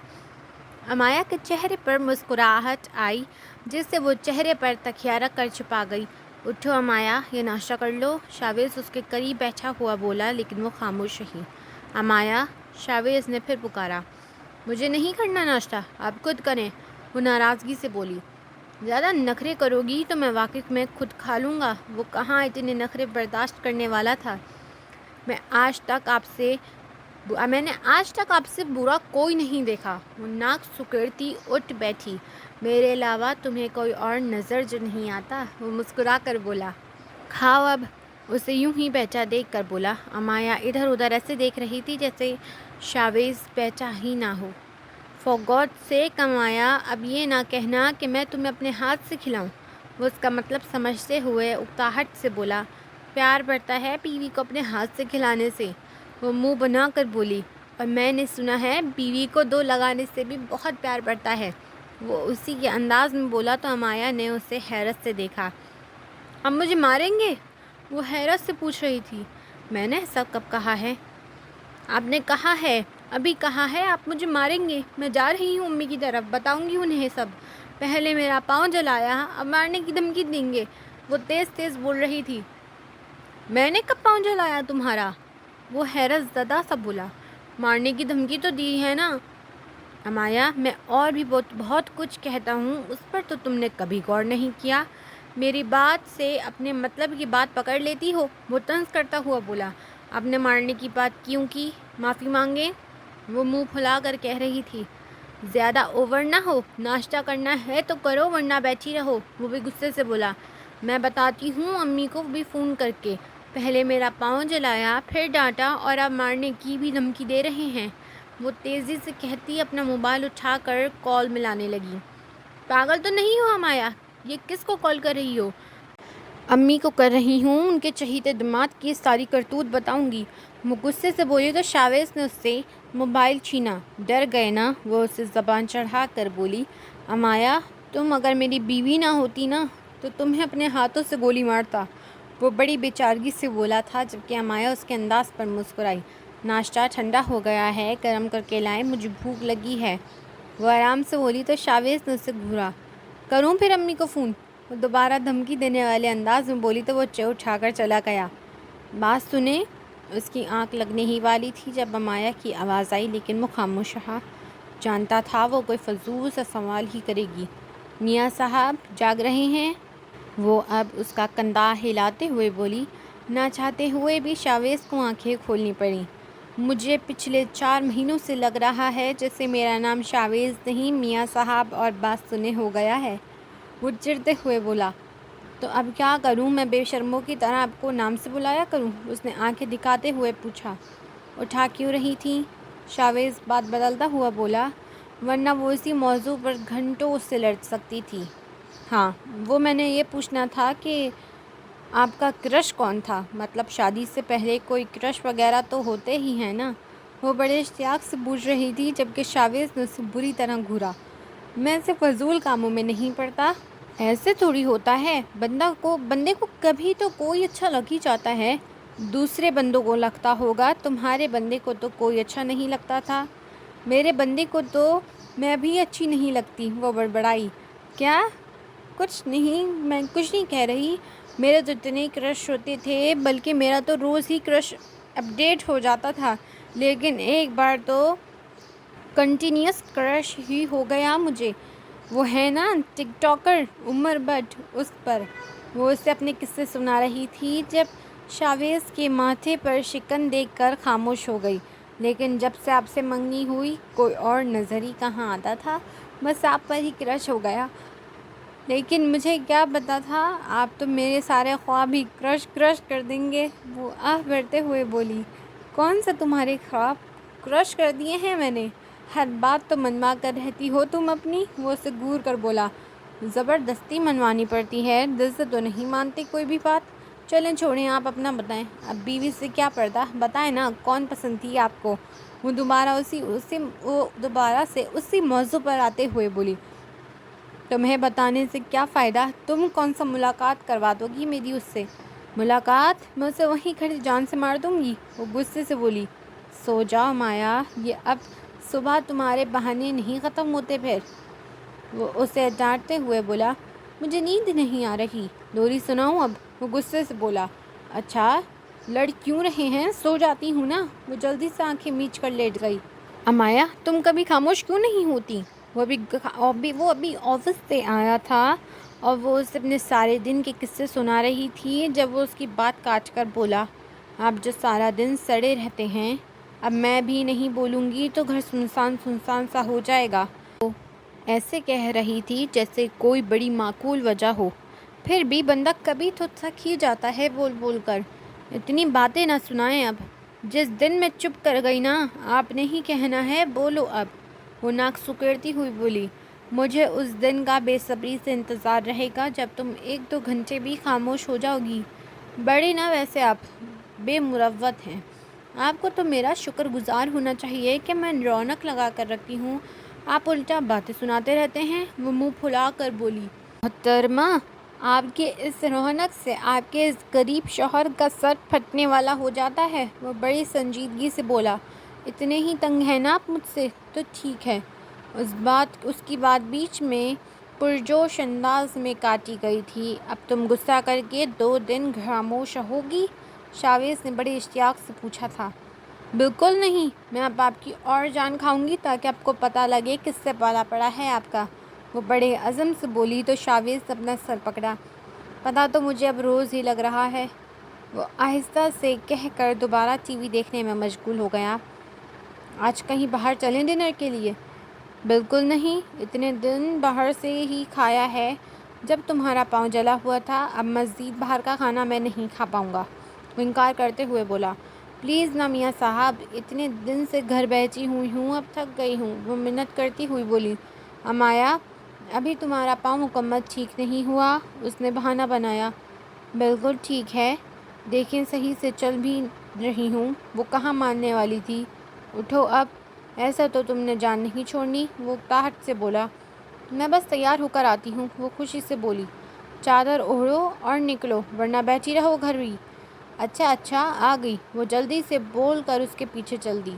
امایا کے چہرے پر مسکراہٹ آئی، جس سے وہ چہرے پر تکیہ رکھ کر چھپا گئی۔ اٹھو امایا، یہ ناشتہ کر لو، شاویز اس کے قریب بیٹھا ہوا بولا، لیکن وہ خاموش رہی۔ امایا، شاویز نے پھر پکارا۔ مجھے نہیں کرنا ناشتہ، آپ خود کریں، وہ ناراضگی سے بولی۔ زیادہ نخرے کرو گی تو میں واقعی میں خود کھا لوں گا، وہ کہاں اتنے نخرے برداشت کرنے والا تھا۔ میں نے آج تک آپ سے برا کوئی نہیں دیکھا، وہ ناک سکیڑتی اٹھ بیٹھی۔ میرے علاوہ تمہیں کوئی اور نظر جو نہیں آتا، وہ مسکرا کر بولا۔ کھاؤ اب، اسے یوں ہی بیٹھا دیکھ کر بولا۔ امایا ادھر ادھر ایسے دیکھ رہی تھی جیسے شاویز بیٹھا ہی نہ ہو۔ فار گاڈ سیک امایا، اب یہ نہ کہنا کہ میں تمہیں اپنے ہاتھ سے کھلاؤں، وہ اس کا مطلب سمجھتے ہوئے اکتاہٹ سے بولا۔ پیار بڑھتا ہے بیوی کو اپنے ہاتھ سے کھلانے سے، وہ منہ بنا کر بولی، اور میں نے سنا ہے بیوی کو دو لگانے سے بھی بہت پیار بڑھتا ہے، وہ اسی کے انداز میں بولا تو امایا نے اسے حیرت سے دیکھا۔ اب مجھے ماریں گے؟ وہ حیرت سے پوچھ رہی تھی۔ میں نے ایسا کب کہا ہے؟ آپ نے کہا ہے، ابھی کہا ہے آپ مجھے ماریں گے۔ میں جا رہی ہوں امی کی طرف، بتاؤں گی انہیں سب، پہلے میرا پاؤں جلایا، اب مارنے کی دھمکی دیں گے، وہ تیز تیز بول رہی تھی۔ میں نے کب پاؤں جلایا تمہارا؟ وہ حیرت زدہ سا بولا۔ مارنے کی دھمکی تو دی ہے نا۔ امایا، میں اور بھی بہت کچھ کہتا ہوں، اس پر تو تم نے کبھی غور نہیں کیا۔ میری بات سے اپنے مطلب کی بات پکڑ لیتی ہو، وہ طنز کرتا ہوا بولا۔ آپ نے مارنے کی بات کیوں کی؟ معافی مانگے؟ وہ منہ پھلا کر کہہ رہی تھی۔ زیادہ اوور نہ ہو، ناشتہ کرنا ہے تو کرو ورنہ بیٹھی رہو، وہ بھی غصے سے بولا۔ میں بتاتی ہوں امی کو بھی فون کر کے، پہلے میرا پاؤں جلایا پھر ڈانٹا اور اب مارنے کی بھی دھمکی دے رہے ہیں، وہ تیزی سے کہتی اپنا موبائل اٹھا کر کال ملانے لگی۔ پاگل تو نہیں ہو امایا، یہ کس کو کال کر رہی ہو؟ امی کو کر رہی ہوں، ان کے چہیتے دماغ کی ساری کرتوت بتاؤں گی، وہ غصے سے بولی تو شاویز نے اس سے موبائل چھینا۔ ڈر گئے نا؟ وہ اسے زبان چڑھا کر بولی۔ امایا، تم اگر میری بیوی نہ ہوتی نا تو تمہیں اپنے ہاتھوں سے گولی مارتا، وہ بڑی بے چارگی سے بولا تھا، جبکہ امایا اس کے انداز پر مسکرائی۔ ناشتہ ٹھنڈا ہو گیا ہے، گرم کر کے لائیں، مجھے بھوک لگی ہے، وہ آرام سے بولی تو شاویز نے اسے گھورا۔ کروں پھر امی کو فون؟ وہ دوبارہ دھمکی دینے والے انداز میں بولی تو وہ چے اٹھا کر چلا گیا۔ بات سنیں، اس کی آنکھ لگنے ہی والی تھی جب امایا کی آواز آئی، لیکن وہ خاموش رہا۔ جانتا تھا وہ کوئی فضول سا سوال ہی کرے گی۔ میاں صاحب جاگ رہے ہیں؟ وہ اب اس کا کندھا ہلاتے ہوئے بولی۔ نہ چاہتے ہوئے بھی شاویز کو آنکھیں کھولنی پڑیں۔ مجھے پچھلے 4 مہینوں سے لگ رہا ہے جیسے میرا نام شاویز نہیں میاں صاحب اور بات سنے ہو گیا ہے، وہ چڑھتے ہوئے بولا۔ تو اب کیا کروں، میں بے شرموں کی طرح آپ کو نام سے بلایا کروں؟ اس نے آنکھیں دکھاتے ہوئے پوچھا۔ اٹھا کیوں رہی تھیں؟ شاویز بات بدلتا ہوا بولا، ورنہ وہ اسی موضوع پر گھنٹوں اس سے لڑ سکتی تھی۔ ہاں، وہ میں نے یہ پوچھنا تھا کہ آپ کا کرش کون تھا؟ مطلب شادی سے پہلے کوئی کرش وغیرہ تو ہوتے ہی ہیں نا؟ وہ بڑے اشتیاق سے پوچھ رہی تھی، جبکہ شاویز نے اسے بری طرح گھورا۔ میں ایسے فضول کاموں میں نہیں پڑتا۔ ایسے تھوڑی ہوتا ہے، بندے کو کبھی تو کوئی اچھا لگ ہی جاتا ہے۔ دوسرے بندوں کو لگتا ہوگا، تمہارے بندے کو تو کوئی اچھا نہیں لگتا تھا۔ میرے بندے کو تو میں بھی اچھی نہیں لگتی، وہ بڑبڑائی۔ کیا؟ کچھ نہیں، میں کچھ نہیں کہہ رہی، میرے تو اتنے کرش ہوتے تھے، بلکہ میرا تو روز ہی کرش اپڈیٹ ہو جاتا تھا، لیکن ایک بار تو کنٹینیوس کرش ہی ہو گیا مجھے، وہ ہے نا ٹک ٹاکر عمر بٹ، اس پر۔ وہ اسے اپنے قصے سنا رہی تھی جب شاویز کے ماتھے پر شکن دیکھ کر خاموش ہو گئی۔ لیکن جب سے آپ سے منگنی ہوئی کوئی اور نظر ہی کہاں آتا تھا، بس آپ پر ہی کرش ہو گیا۔ لیکن مجھے کیا پتا تھا آپ تو میرے سارے خواب ہی کرش کر دیں گے، وہ آہ بھرتے ہوئے بولی۔ کون سا تمہارے خواب کرش کر دیے ہیں میں نے؟ ہر بات تو منوا کر رہتی ہو تم اپنی، وہ اسے گھور کر بولا۔ زبردستی منوانی پڑتی ہے، دل سے تو نہیں مانتے کوئی بھی بات۔ چلیں چھوڑیں، آپ اپنا بتائیں، اب بیوی سے کیا پردہ، بتائیں نا کون پسند تھی آپ کو؟ وہ دوبارہ سے اسی موضوع پر آتے ہوئے بولی۔ تمہیں بتانے سے کیا فائدہ، تم کون سا ملاقات کروا دو گی میری اس سے؟ ملاقات؟ میں اسے وہیں کھڑی جان سے مار دوں گی، وہ غصے سے بولی۔ سو جاؤ مایا، یہ اب صبح تمہارے بہانے نہیں ختم ہوتے پھر، وہ اسے ڈانٹتے ہوئے بولا۔ مجھے نیند نہیں آ رہی، لوری سناؤں اب، وہ غصے سے بولا۔ اچھا، لڑ کیوں رہے ہیں، سو جاتی ہوں نا، وہ جلدی سے آنکھیں میچ کر لیٹ گئی۔ امایا، تم کبھی خاموش کیوں نہیں ہوتی؟ وہ ابھی آفس سے آیا تھا اور وہ اسے اپنے سارے دن کے قصے سنا رہی تھی جب وہ اس کی بات کاٹ کر بولا۔ آپ جو سارا دن سڑے رہتے ہیں، اب میں بھی نہیں بولوں گی تو گھر سنسان سنسان سا ہو جائے گا۔ وہ ایسے کہہ رہی تھی جیسے کوئی بڑی معقول وجہ ہو، پھر بھی بندہ کبھی تو تھک ہی جاتا ہے بول بول کر۔ اتنی باتیں نہ سنائیں اب، جس دن میں چپ کر گئی نا، آپ نے ہی کہنا ہے، بولو اب، وہ ناک سکیڑتی ہوئی بولی۔ مجھے اس دن کا بے صبری سے انتظار رہے گا جب تم 1-2 گھنٹے بھی خاموش ہو جاؤ گی۔ بڑی نا ویسے آپ بے مروت ہیں، آپ کو تو میرا شکر گزار ہونا چاہیے کہ میں رونق لگا کر رکھتی ہوں، آپ الٹا باتیں سناتے رہتے ہیں، وہ منہ پھلا کر بولی۔ محترمہ، آپ کے اس رونق سے آپ کے اس غریب شوہر کا سر پھٹنے والا ہو جاتا ہے، وہ بڑی سنجیدگی سے بولا۔ اتنے ہی تنگ ہیں نا آپ مجھ سے، تو ٹھیک ہے۔ اس کی بات بیچ میں پرجوش انداز میں کاٹی گئی تھی۔ اب تم غصہ کر کے 2 دن خاموش رہو گی؟ شاویز نے بڑے اشتیاق سے پوچھا تھا۔ بالکل نہیں، میں اب آپ کی اور جان کھاؤں گی تاکہ آپ کو پتہ لگے کس سے پالا پڑا ہے آپ کا، وہ بڑے عزم سے بولی تو شاویز اپنا سر پکڑا۔ پتہ تو مجھے اب روز ہی لگ رہا ہے، وہ آہستہ سے کہہ کر دوبارہ ٹی وی دیکھنے میں مشغول ہو گیا۔ آج کہیں باہر چلیں ڈنر کے لیے؟ بالکل نہیں، اتنے دن باہر سے ہی کھایا ہے جب تمہارا پاؤں جلا ہوا تھا، اب مزید باہر کا کھانا میں نہیں کھا پاؤں گا، وہ انکار کرتے ہوئے بولا۔ پلیز نا میاں صاحب، اتنے دن سے گھر بیٹھی ہوئی ہوں، اب تھک گئی ہوں، وہ منت کرتی ہوئی بولی۔ امایا، ابھی تمہارا پاؤں مکمل ٹھیک نہیں ہوا، اس نے بہانہ بنایا۔ بالکل ٹھیک ہے، دیکھیں صحیح سے چل بھی رہی ہوں، وہ کہاں ماننے والی تھی۔ اٹھو اب، ایسا تو تم نے جان نہیں چھوڑنی، وہ اکتاہٹ سے بولا۔ میں بس تیار ہو کر آتی ہوں، وہ خوشی سے بولی۔ چادر اوڑھو اور نکلو ورنہ بیٹھی رہو گھر ہی۔ اچھا اچھا، آ گئی، وہ جلدی سے بول کر اس کے پیچھے چل دی۔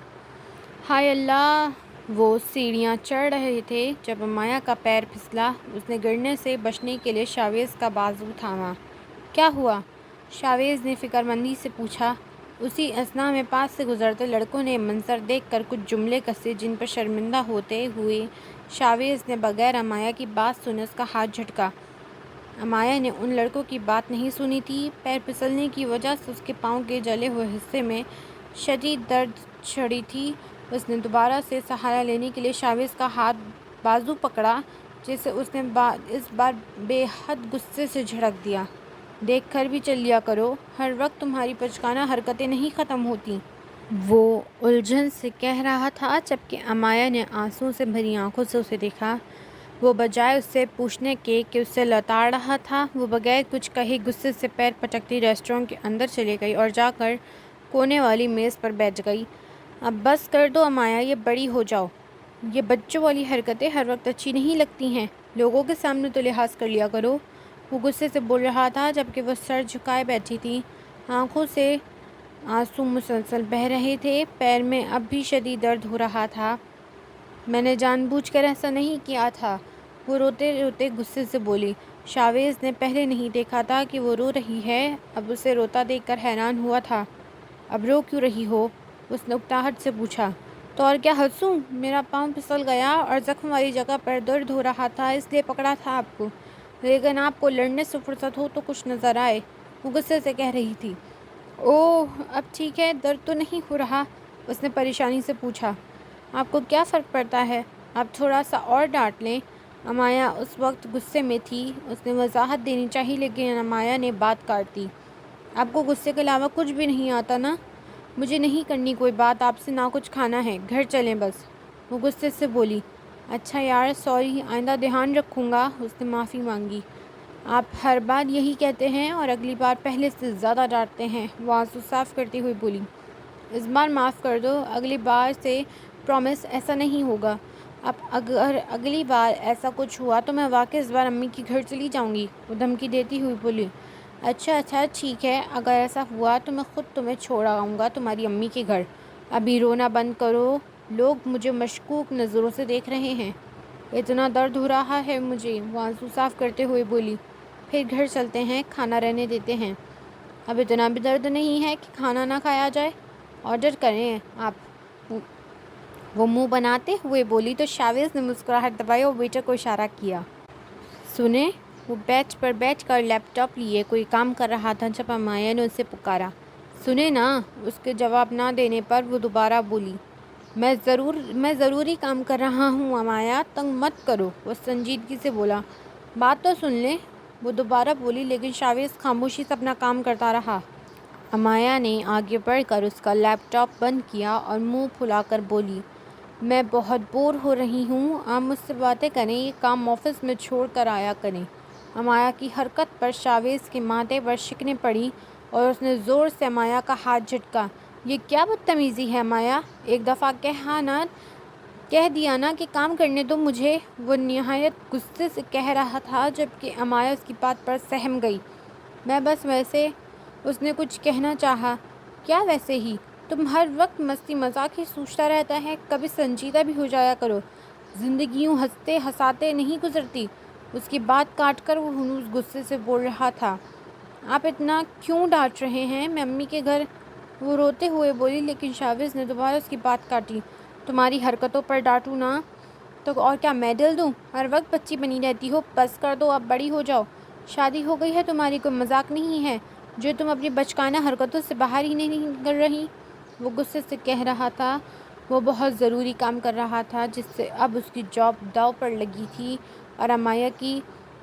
ہائے اللہ، وہ سیڑھیاں چڑھ رہے تھے جب امایا کا پیر پھسلا، اس نے گرنے سے بچنے کے لیے شاویز کا بازو تھاما۔ کیا ہوا؟ شاویز نے فکر مندی سے پوچھا۔ اسی اثنا میں پاس سے گزرتے لڑکوں نے یہ منظر دیکھ کر کچھ جملے کسے جن پر شرمندہ ہوتے ہوئے شاویز نے بغیر امایا کی بات سنے اس کا ہاتھ جھٹکا۔ امایا نے ان لڑکوں کی بات نہیں سنی تھی، پیر پھسلنے کی وجہ سے اس کے پاؤں کے جلے ہوئے حصے میں شدید درد چھڑی تھی۔ اس نے دوبارہ سے سہارا لینے کے لیے شاویز کا ہاتھ بازو پکڑا جسے اس نے اس بار بے حد غصے سے جھڑک دیا۔ دیکھ کر بھی چل لیا کرو، ہر وقت تمہاری بچکانہ حرکتیں نہیں ختم ہوتی، وہ الجھن سے کہہ رہا تھا جبکہ امایا نے آنسوؤں سے بھری آنکھوں سے اسے دیکھا۔ وہ بجائے اس سے پوچھنے کے کہ اسے لتاڑ رہا تھا، وہ بغیر کچھ کہے غصے سے پیر پٹکتی ریسٹورانٹ کے اندر چلی گئی اور جا کر کونے والی میز پر بیٹھ گئی۔ اب بس کر دو امایا، یہ بڑی ہو جاؤ، یہ بچوں والی حرکتیں ہر وقت اچھی نہیں لگتی ہیں، لوگوں کے سامنے تو لحاظ کر لیا کرو، وہ غصے سے بول رہا تھا جبکہ وہ سر جھکائے بیٹھی تھی، آنکھوں سے آنسو مسلسل بہہ رہے تھے، پیر میں اب بھی شدید درد ہو رہا تھا۔ میں نے جان بوجھ کر ایسا نہیں کیا تھا، وہ روتے روتے غصے سے بولی۔ شاویز نے پہلے نہیں دیکھا تھا کہ وہ رو رہی ہے، اب اسے روتا دیکھ کر حیران ہوا تھا۔ اب رو کیوں رہی ہو؟ اس نے اکتاہٹ سے پوچھا۔ تو اور کیا ہنسوں؟ میرا پاؤں پھسل گیا اور زخم والی جگہ پر درد ہو رہا تھا، اس لیے پکڑا تھا آپ کو، لیکن آپ کو لڑنے سے فرصت ہو تو کچھ نظر آئے، وہ غصے سے کہہ رہی تھی۔ اوہ اب ٹھیک ہے، درد تو نہیں ہو رہا؟ اس نے پریشانی سے پوچھا۔ آپ کو کیا فرق پڑتا ہے؟ آپ تھوڑا سا اور ڈانٹ لیں، امایا اس وقت غصے میں تھی، اس نے وضاحت دینی چاہی لیکن امایا نے بات کاٹ دی۔ آپ کو غصے کے علاوہ کچھ بھی نہیں آتا نا؟ مجھے نہیں کرنی کوئی بات آپ سے، نہ کچھ کھانا ہے، گھر چلیں بس، وہ غصے سے بولی۔ اچھا یار، سوری، آئندہ دھیان رکھوں گا، اس نے معافی مانگی۔ آپ ہر بار یہی کہتے ہیں اور اگلی بار پہلے سے زیادہ ڈانٹتے ہیں، وہ آنسو صاف کرتی ہوئی بولی۔ اس بار معاف کر دو، اگلی بار سے پرومس ایسا نہیں ہوگا۔ اب اگر اگلی بار ایسا کچھ ہوا تو میں واقعی اس بار امی کے گھر چلی جاؤں گی، وہ دھمکی دیتی ہوئی بولی۔ اچھا اچھا ٹھیک ہے، اگر ایسا ہوا تو میں خود تمہیں چھوڑ آؤں گا تمہاری امی کے گھر، ابھی رونا بند کرو، لوگ مجھے مشکوک نظروں سے دیکھ رہے ہیں، اتنا درد ہو رہا ہے مجھے، وہ آنسو صاف کرتے ہوئے بولی۔ پھر گھر چلتے ہیں، کھانا رہنے دیتے ہیں، اب اتنا بھی درد نہیں ہے کہ کھانا نہ کھایا جائے، آرڈر کریں آپ، وہ منہ بناتے ہوئے بولی تو شاویز نے مسکراہٹ دبائی اور ویٹر کو اشارہ کیا۔ سنیں، وہ بیچ پر بیٹھ کر لیپ ٹاپ لیے کوئی کام کر رہا تھا جب امایا نے اسے پکارا۔ سنیں نا، اس کے جواب نہ دینے پر وہ دوبارہ بولی۔ میں ضروری کام کر رہا ہوں امایا، تنگ مت کرو، وہ سنجیدگی سے بولا۔ بات تو سن لیں، وہ دوبارہ بولی لیکن شاویز خاموشی سے اپنا کام کرتا رہا۔ امایا نے آگے بڑھ کر اس کا لیپ ٹاپ بند کیا اور منہ پھلا کر بولی۔ میں بہت بور ہو رہی ہوں، آپ مجھ سے باتیں کریں، یہ کام آفس میں چھوڑ کر آیا کریں۔ امایا کی حرکت پر شاویز کے ماتھے پر شکنیں پڑیں اور اس نے زور سے امایا کا ہاتھ جھٹکا۔ یہ کیا بدتمیزی ہے امایا، ایک دفعہ کہہ دیا نا کہ کام کرنے دو مجھے، وہ نہایت غصے سے کہہ رہا تھا جبکہ امایا اس کی بات پر سہم گئی۔ میں بس ویسے، اس نے کچھ کہنا چاہا۔ کیا ویسے ہی؟ تم ہر وقت مستی مذاق ہی سوچتا رہتا ہے، کبھی سنجیدہ بھی ہو جایا کرو، زندگی یوں ہنستے ہنساتے نہیں گزرتی، اس کی بات کاٹ کر وہ ہنوز غصے سے بول رہا تھا۔ آپ اتنا کیوں ڈانٹ رہے ہیں؟ میں امی کے گھر وہ روتے ہوئے بولی، لیکن شاویز نے دوبارہ اس کی بات کاٹی۔ تمہاری حرکتوں پر ڈانٹوں نا تو اور کیا میڈل دوں؟ ہر وقت بچی بنی رہتی ہو، بس کر دو، اب بڑی ہو جاؤ۔ شادی ہو گئی ہے تمہاری، کوئی مذاق نہیں ہے جو تم اپنی بچکانہ حرکتوں سے باہر ہی نہیں کر رہی۔ وہ غصے سے کہہ رہا تھا۔ وہ بہت ضروری کام کر رہا تھا جس سے اب اس کی جاب داؤ پر لگی تھی، اور امایا کی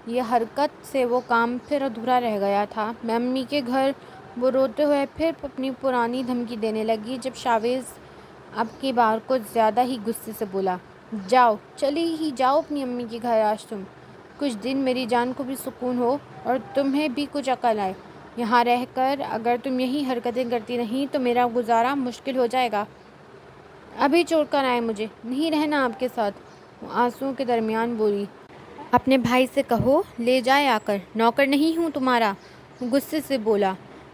یہ حرکت سے وہ کام پھر ادھورا رہ گیا تھا۔ میں امی کے گھر، وہ روتے ہوئے پھر اپنی پرانی دھمکی دینے لگی، جب شاویز اب کی بار کچھ زیادہ ہی غصے سے بولا۔ جاؤ، چلی ہی جاؤ اپنی امی کے گھر آج تم، کچھ دن میری جان کو بھی سکون ہو اور تمہیں بھی کچھ عقل آئے۔ یہاں رہ کر اگر تم یہی حرکتیں کرتی رہیں تو میرا گزارا مشکل ہو جائے گا۔ ابھی چھوڑ کر آئے، مجھے نہیں رہنا آپ کے ساتھ۔ وہ آنسوؤں کے درمیان بولی۔ اپنے بھائی سے کہو لے جائے آ کر، نوکر نہیں ہوں تمہارا۔ وہ غصے سے بولا۔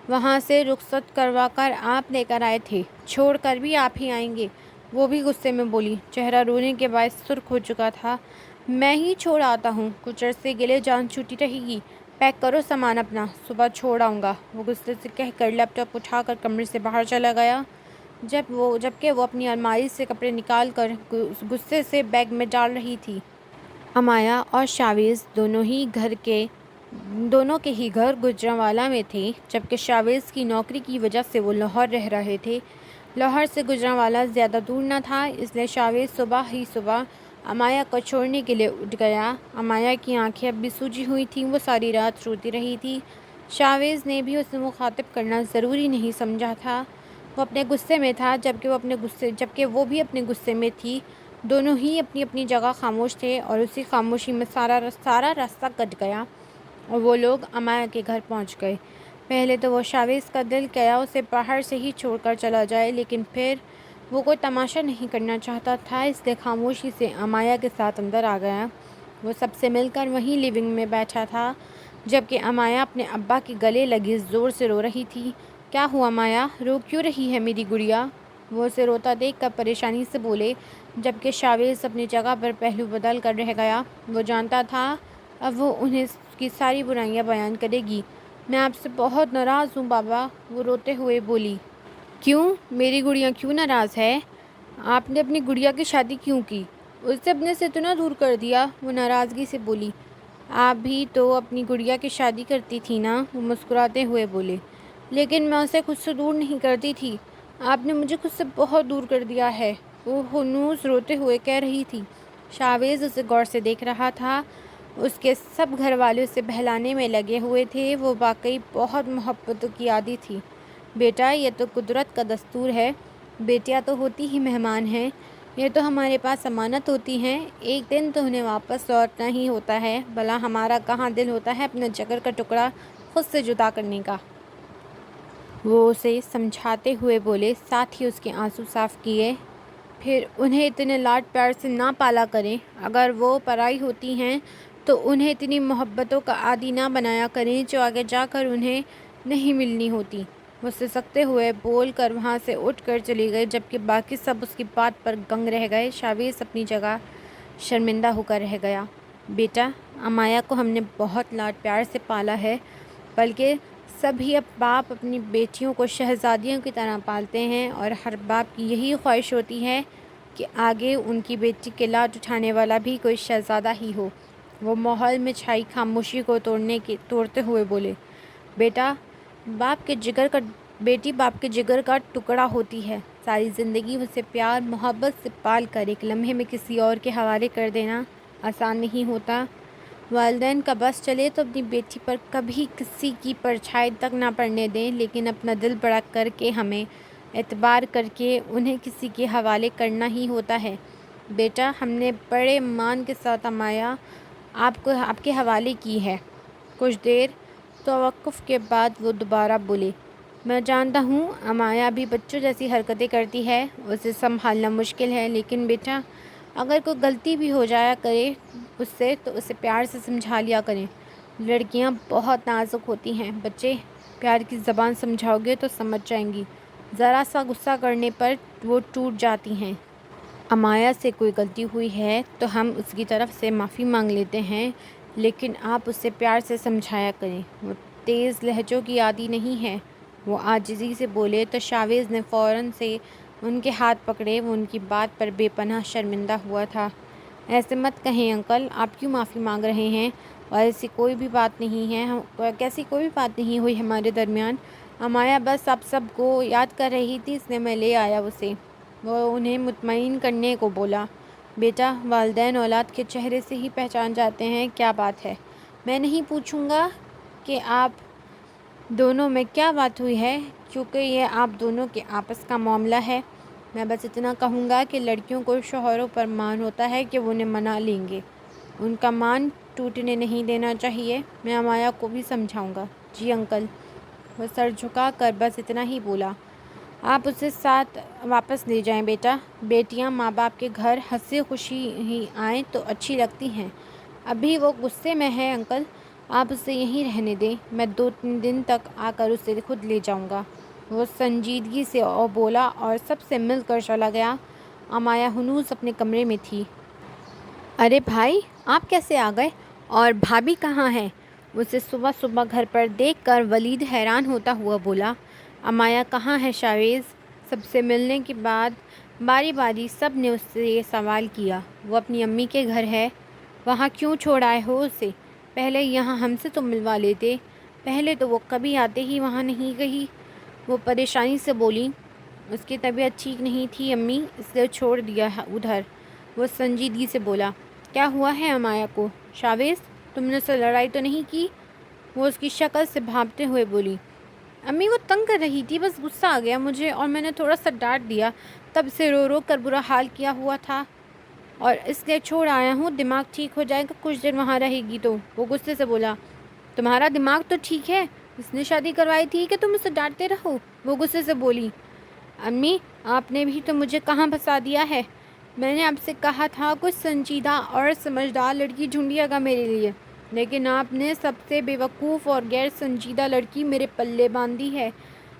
وہاں سے رخصت کروا کر آپ لے کر آئے تھے، چھوڑ کر بھی آپ ہی آئیں گے۔ وہ بھی غصے میں بولی، چہرہ رونے کے باعث سرخ ہو چکا تھا۔ میں ہی چھوڑ آتا ہوں، کچھ عرصے کے لیے جان چھوٹی رہے گی۔ پیک کرو سامان اپنا، صبح چھوڑ آؤں گا۔ وہ غصے سے کہہ کر لیپ ٹاپ اٹھا کر کمرے سے باہر چلا گیا، جبکہ وہ اپنی الماری سے کپڑے نکال کر غصے سے بیگ میں ڈال رہی تھی۔ امایا اور شاویز دونوں کے ہی گھر گوجرانوالہ میں تھے، جبکہ شاویز کی نوکری کی وجہ سے وہ لاہور رہ رہے تھے۔ لاہور سے گوجرانوالہ زیادہ دور نہ تھا، اس لیے شاویز صبح امایا کو چھوڑنے کے لیے اٹھ گیا۔ امایا کی آنکھیں اب بھی سوجی ہوئی تھیں، وہ ساری رات روتی رہی تھی۔ شاویز نے بھی اسے مخاطب کرنا ضروری نہیں سمجھا تھا، وہ اپنے غصے میں تھا جبکہ وہ بھی اپنے غصے میں تھی۔ دونوں ہی اپنی اپنی جگہ خاموش تھے، اور اسی خاموشی میں سارا راستہ کٹ گیا اور وہ لوگ امایا کے گھر پہنچ گئے۔ پہلے تو وہ شاویز کا دل کیا اسے باہر سے ہی چھوڑ کر چلا جائے، لیکن پھر وہ کوئی تماشا نہیں کرنا چاہتا تھا، اس لیے خاموشی سے امایا کے ساتھ اندر آ گیا۔ وہ سب سے مل کر وہیں لیونگ میں بیٹھا تھا، جبکہ امایا اپنے ابا کے گلے لگی زور سے رو رہی تھی۔ کیا ہوا امایا، رو کیوں رہی ہے میری گڑیا؟ وہ اسے روتا دیکھ کر پریشانی سے بولے، جبکہ شاویز اپنی جگہ پر پہلو بدل کر رہ گیا۔ وہ جانتا تھا اب وہ انہیں اس کی ساری برائیاں بیان کرے گی۔ میں آپ سے بہت ناراض ہوں بابا، وہ روتے ہوئے بولی۔ کیوں؟ میری گڑیا کیوں ناراض ہے؟ آپ نے اپنی گڑیا کی شادی کیوں کی؟ اسے اپنے سے اتنا دور کر دیا، وہ ناراضگی سے بولی۔ آپ بھی تو اپنی گڑیا کی شادی کرتی تھی نا، وہ مسکراتے ہوئے بولے۔ لیکن میں اسے خود سے دور نہیں کرتی تھی، آپ نے مجھے خود سے بہت دور کر دیا ہے، وہ ہنوز روتے ہوئے کہہ رہی تھی۔ شاویز اسے غور سے دیکھ رہا تھا، اس کے سب گھر والے اسے بہلانے میں لگے ہوئے تھے، وہ واقعی بہت محبتوں کی عادی تھی۔ بیٹا، یہ تو قدرت کا دستور ہے، بیٹیاں تو ہوتی ہی مہمان ہیں، یہ تو ہمارے پاس امانت ہوتی ہیں، ایک دن تو انہیں واپس لوٹنا ہی ہوتا ہے، بھلا ہمارا کہاں دل ہوتا ہے اپنے جگر کا ٹکڑا خود سے جدا کرنے کا۔ وہ اسے سمجھاتے ہوئے بولے، ساتھ ہی اس کے آنسو صاف کیے۔ پھر انہیں اتنے لاڈ پیار سے نہ پالا کریں، اگر وہ پرائی ہوتی ہیں تو انہیں اتنی محبتوں کا عادی نہ بنایا کریں جو آگے جا کر انہیں نہیں ملنی ہوتی۔ وہ سسکتے ہوئے بول کر وہاں سے اٹھ کر چلی گئی، جبکہ باقی سب اس کی بات پر دنگ رہ گئے۔ شاویز اپنی جگہ شرمندہ ہو کر رہ گیا۔ بیٹا، امایا کو ہم نے بہت لاڈ پیار سے پالا ہے، بلکہ سبھی باپ اپنی بیٹیوں کو شہزادیوں کی طرح پالتے ہیں، اور ہر باپ کی یہی خواہش ہوتی ہے کہ آگے ان کی بیٹی کے لاڈ اٹھانے والا بھی کوئی شہزادہ ہی ہو۔ وہ ماحول میں چھائی خاموشی کو توڑتے ہوئے بولے، بیٹی باپ کے جگر کا ٹکڑا ہوتی ہے، ساری زندگی اسے پیار محبت سے پال کر ایک لمحے میں کسی اور کے حوالے کر دینا آسان نہیں ہوتا۔ والدین کا بس چلے تو اپنی بیٹی پر کبھی کسی کی پرچھائی تک نہ پڑنے دیں، لیکن اپنا دل بڑا کر کے ہمیں اعتبار کر کے انہیں کسی کے حوالے کرنا ہی ہوتا ہے۔ بیٹا، ہم نے بڑے مان کے ساتھ امایا آپ کے حوالے کی ہے۔ کچھ دیر توقف کے بعد وہ دوبارہ بولے، میں جانتا ہوں امایا بھی بچوں جیسی حرکتیں کرتی ہے، اسے سنبھالنا مشکل ہے، لیکن بیٹا اگر کوئی غلطی بھی ہو جایا کرے اس سے تو اسے پیار سے سمجھا لیا کریں۔ لڑکیاں بہت نازک ہوتی ہیں، بچے پیار کی زبان سمجھاؤ گے تو سمجھ جائیں گی، ذرا سا غصہ کرنے پر وہ ٹوٹ جاتی ہیں۔ امایا سے کوئی غلطی ہوئی ہے تو ہم اس کی طرف سے معافی مانگ لیتے ہیں، لیکن آپ اسے پیار سے سمجھایا کریں، وہ تیز لہجوں کی عادی نہیں ہے۔ وہ عاجزی سے بولے تو شاویز نے فوراً سے ان کے ہاتھ پکڑے۔ وہ ان کی بات پر بے پناہ شرمندہ ہوا تھا۔ ایسے مت کہیں انکل، آپ کیوں معافی مانگ رہے ہیں؟ اور ایسی کوئی بھی بات نہیں ہے، کیسی کوئی بھی بات نہیں ہوئی ہمارے درمیان۔ امایا بس آپ سب کو یاد کر رہی تھی، اس لیے میں لے آیا اسے۔ وہ انہیں مطمئن کرنے کو بولا۔ بیٹا، والدین اولاد کے چہرے سے ہی پہچان جاتے ہیں، کیا بات ہے؟ میں نہیں پوچھوں گا کہ آپ دونوں میں کیا بات ہوئی ہے، کیونکہ یہ آپ دونوں کے آپس کا معاملہ ہے۔ میں بس اتنا کہوں گا کہ لڑکیوں کو شوہروں پر مان ہوتا ہے کہ وہ انہیں منا لیں گے، ان کا مان ٹوٹنے نہیں دینا چاہیے۔ میں امایا کو بھی سمجھاؤں گا۔ جی انکل۔ وہ سر جھکا کر بس اتنا ہی بولا۔ آپ اسے ساتھ واپس لے جائیں بیٹا۔ بیٹیاں ماں باپ کے گھر ہنسی خوشی ہی آئیں تو اچھی لگتی ہیں۔ ابھی وہ غصے میں ہے انکل، آپ اسے یہیں رہنے دیں، میں 2-3 دن تک آ کر اسے خود لے جاؤں گا۔ وہ سنجیدگی سے بولا اور سب سے مل کر چلا گیا۔ امایا ہنوز اپنے کمرے میں تھی۔ ارے بھائی، آپ کیسے آ گئے؟ اور بھابھی کہاں ہیں؟ اسے صبح صبح گھر پر دیکھ کر ولید حیران ہوتا ہوا بولا۔ امایا کہاں ہے شاویز؟ سب سے ملنے کے بعد باری باری سب نے اس سے یہ سوال کیا۔ وہ اپنی امی کے گھر ہے۔ وہاں کیوں چھوڑ آئے ہو اسے؟ پہلے یہاں ہم سے تو ملوا لیتے۔ پہلے تو وہ کبھی آتے ہی وہاں نہیں گئی۔ وہ پریشانی سے بولی۔ اس کی طبیعت ٹھیک نہیں تھی امی، اس لیے چھوڑ دیا ادھر۔ وہ سنجیدگی سے بولا۔ کیا ہوا ہے امایا کو؟ شاویز، تم نے اس سے لڑائی تو نہیں کی؟ وہ اس کی شکل سے بھانپتے ہوئے بولی۔ امی وہ تنگ کر رہی تھی، بس غصہ آ گیا مجھے اور میں نے تھوڑا سا ڈانٹ دیا، تب سے رو رو کر برا حال کیا ہوا تھا اور اس لیے چھوڑ آیا ہوں، دماغ ٹھیک ہو جائے گا کچھ دن وہاں رہے گی تو۔ وہ غصے سے بولا۔ تمہارا دماغ تو ٹھیک ہے، اس نے شادی کروائی تھی کہ تم اسے ڈانٹتے رہو؟ وہ غصے سے بولی۔ امی، آپ نے بھی تو مجھے کہاں پھنسا دیا ہے؟ میں نے آپ سے کہا تھا کچھ سنجیدہ اور سمجھدار لڑکی ڈھونڈیے گا میرے لیے، لیکن آپ نے سب سے بے وقوف اور غیر سنجیدہ لڑکی میرے پلے باندھ دی ہے۔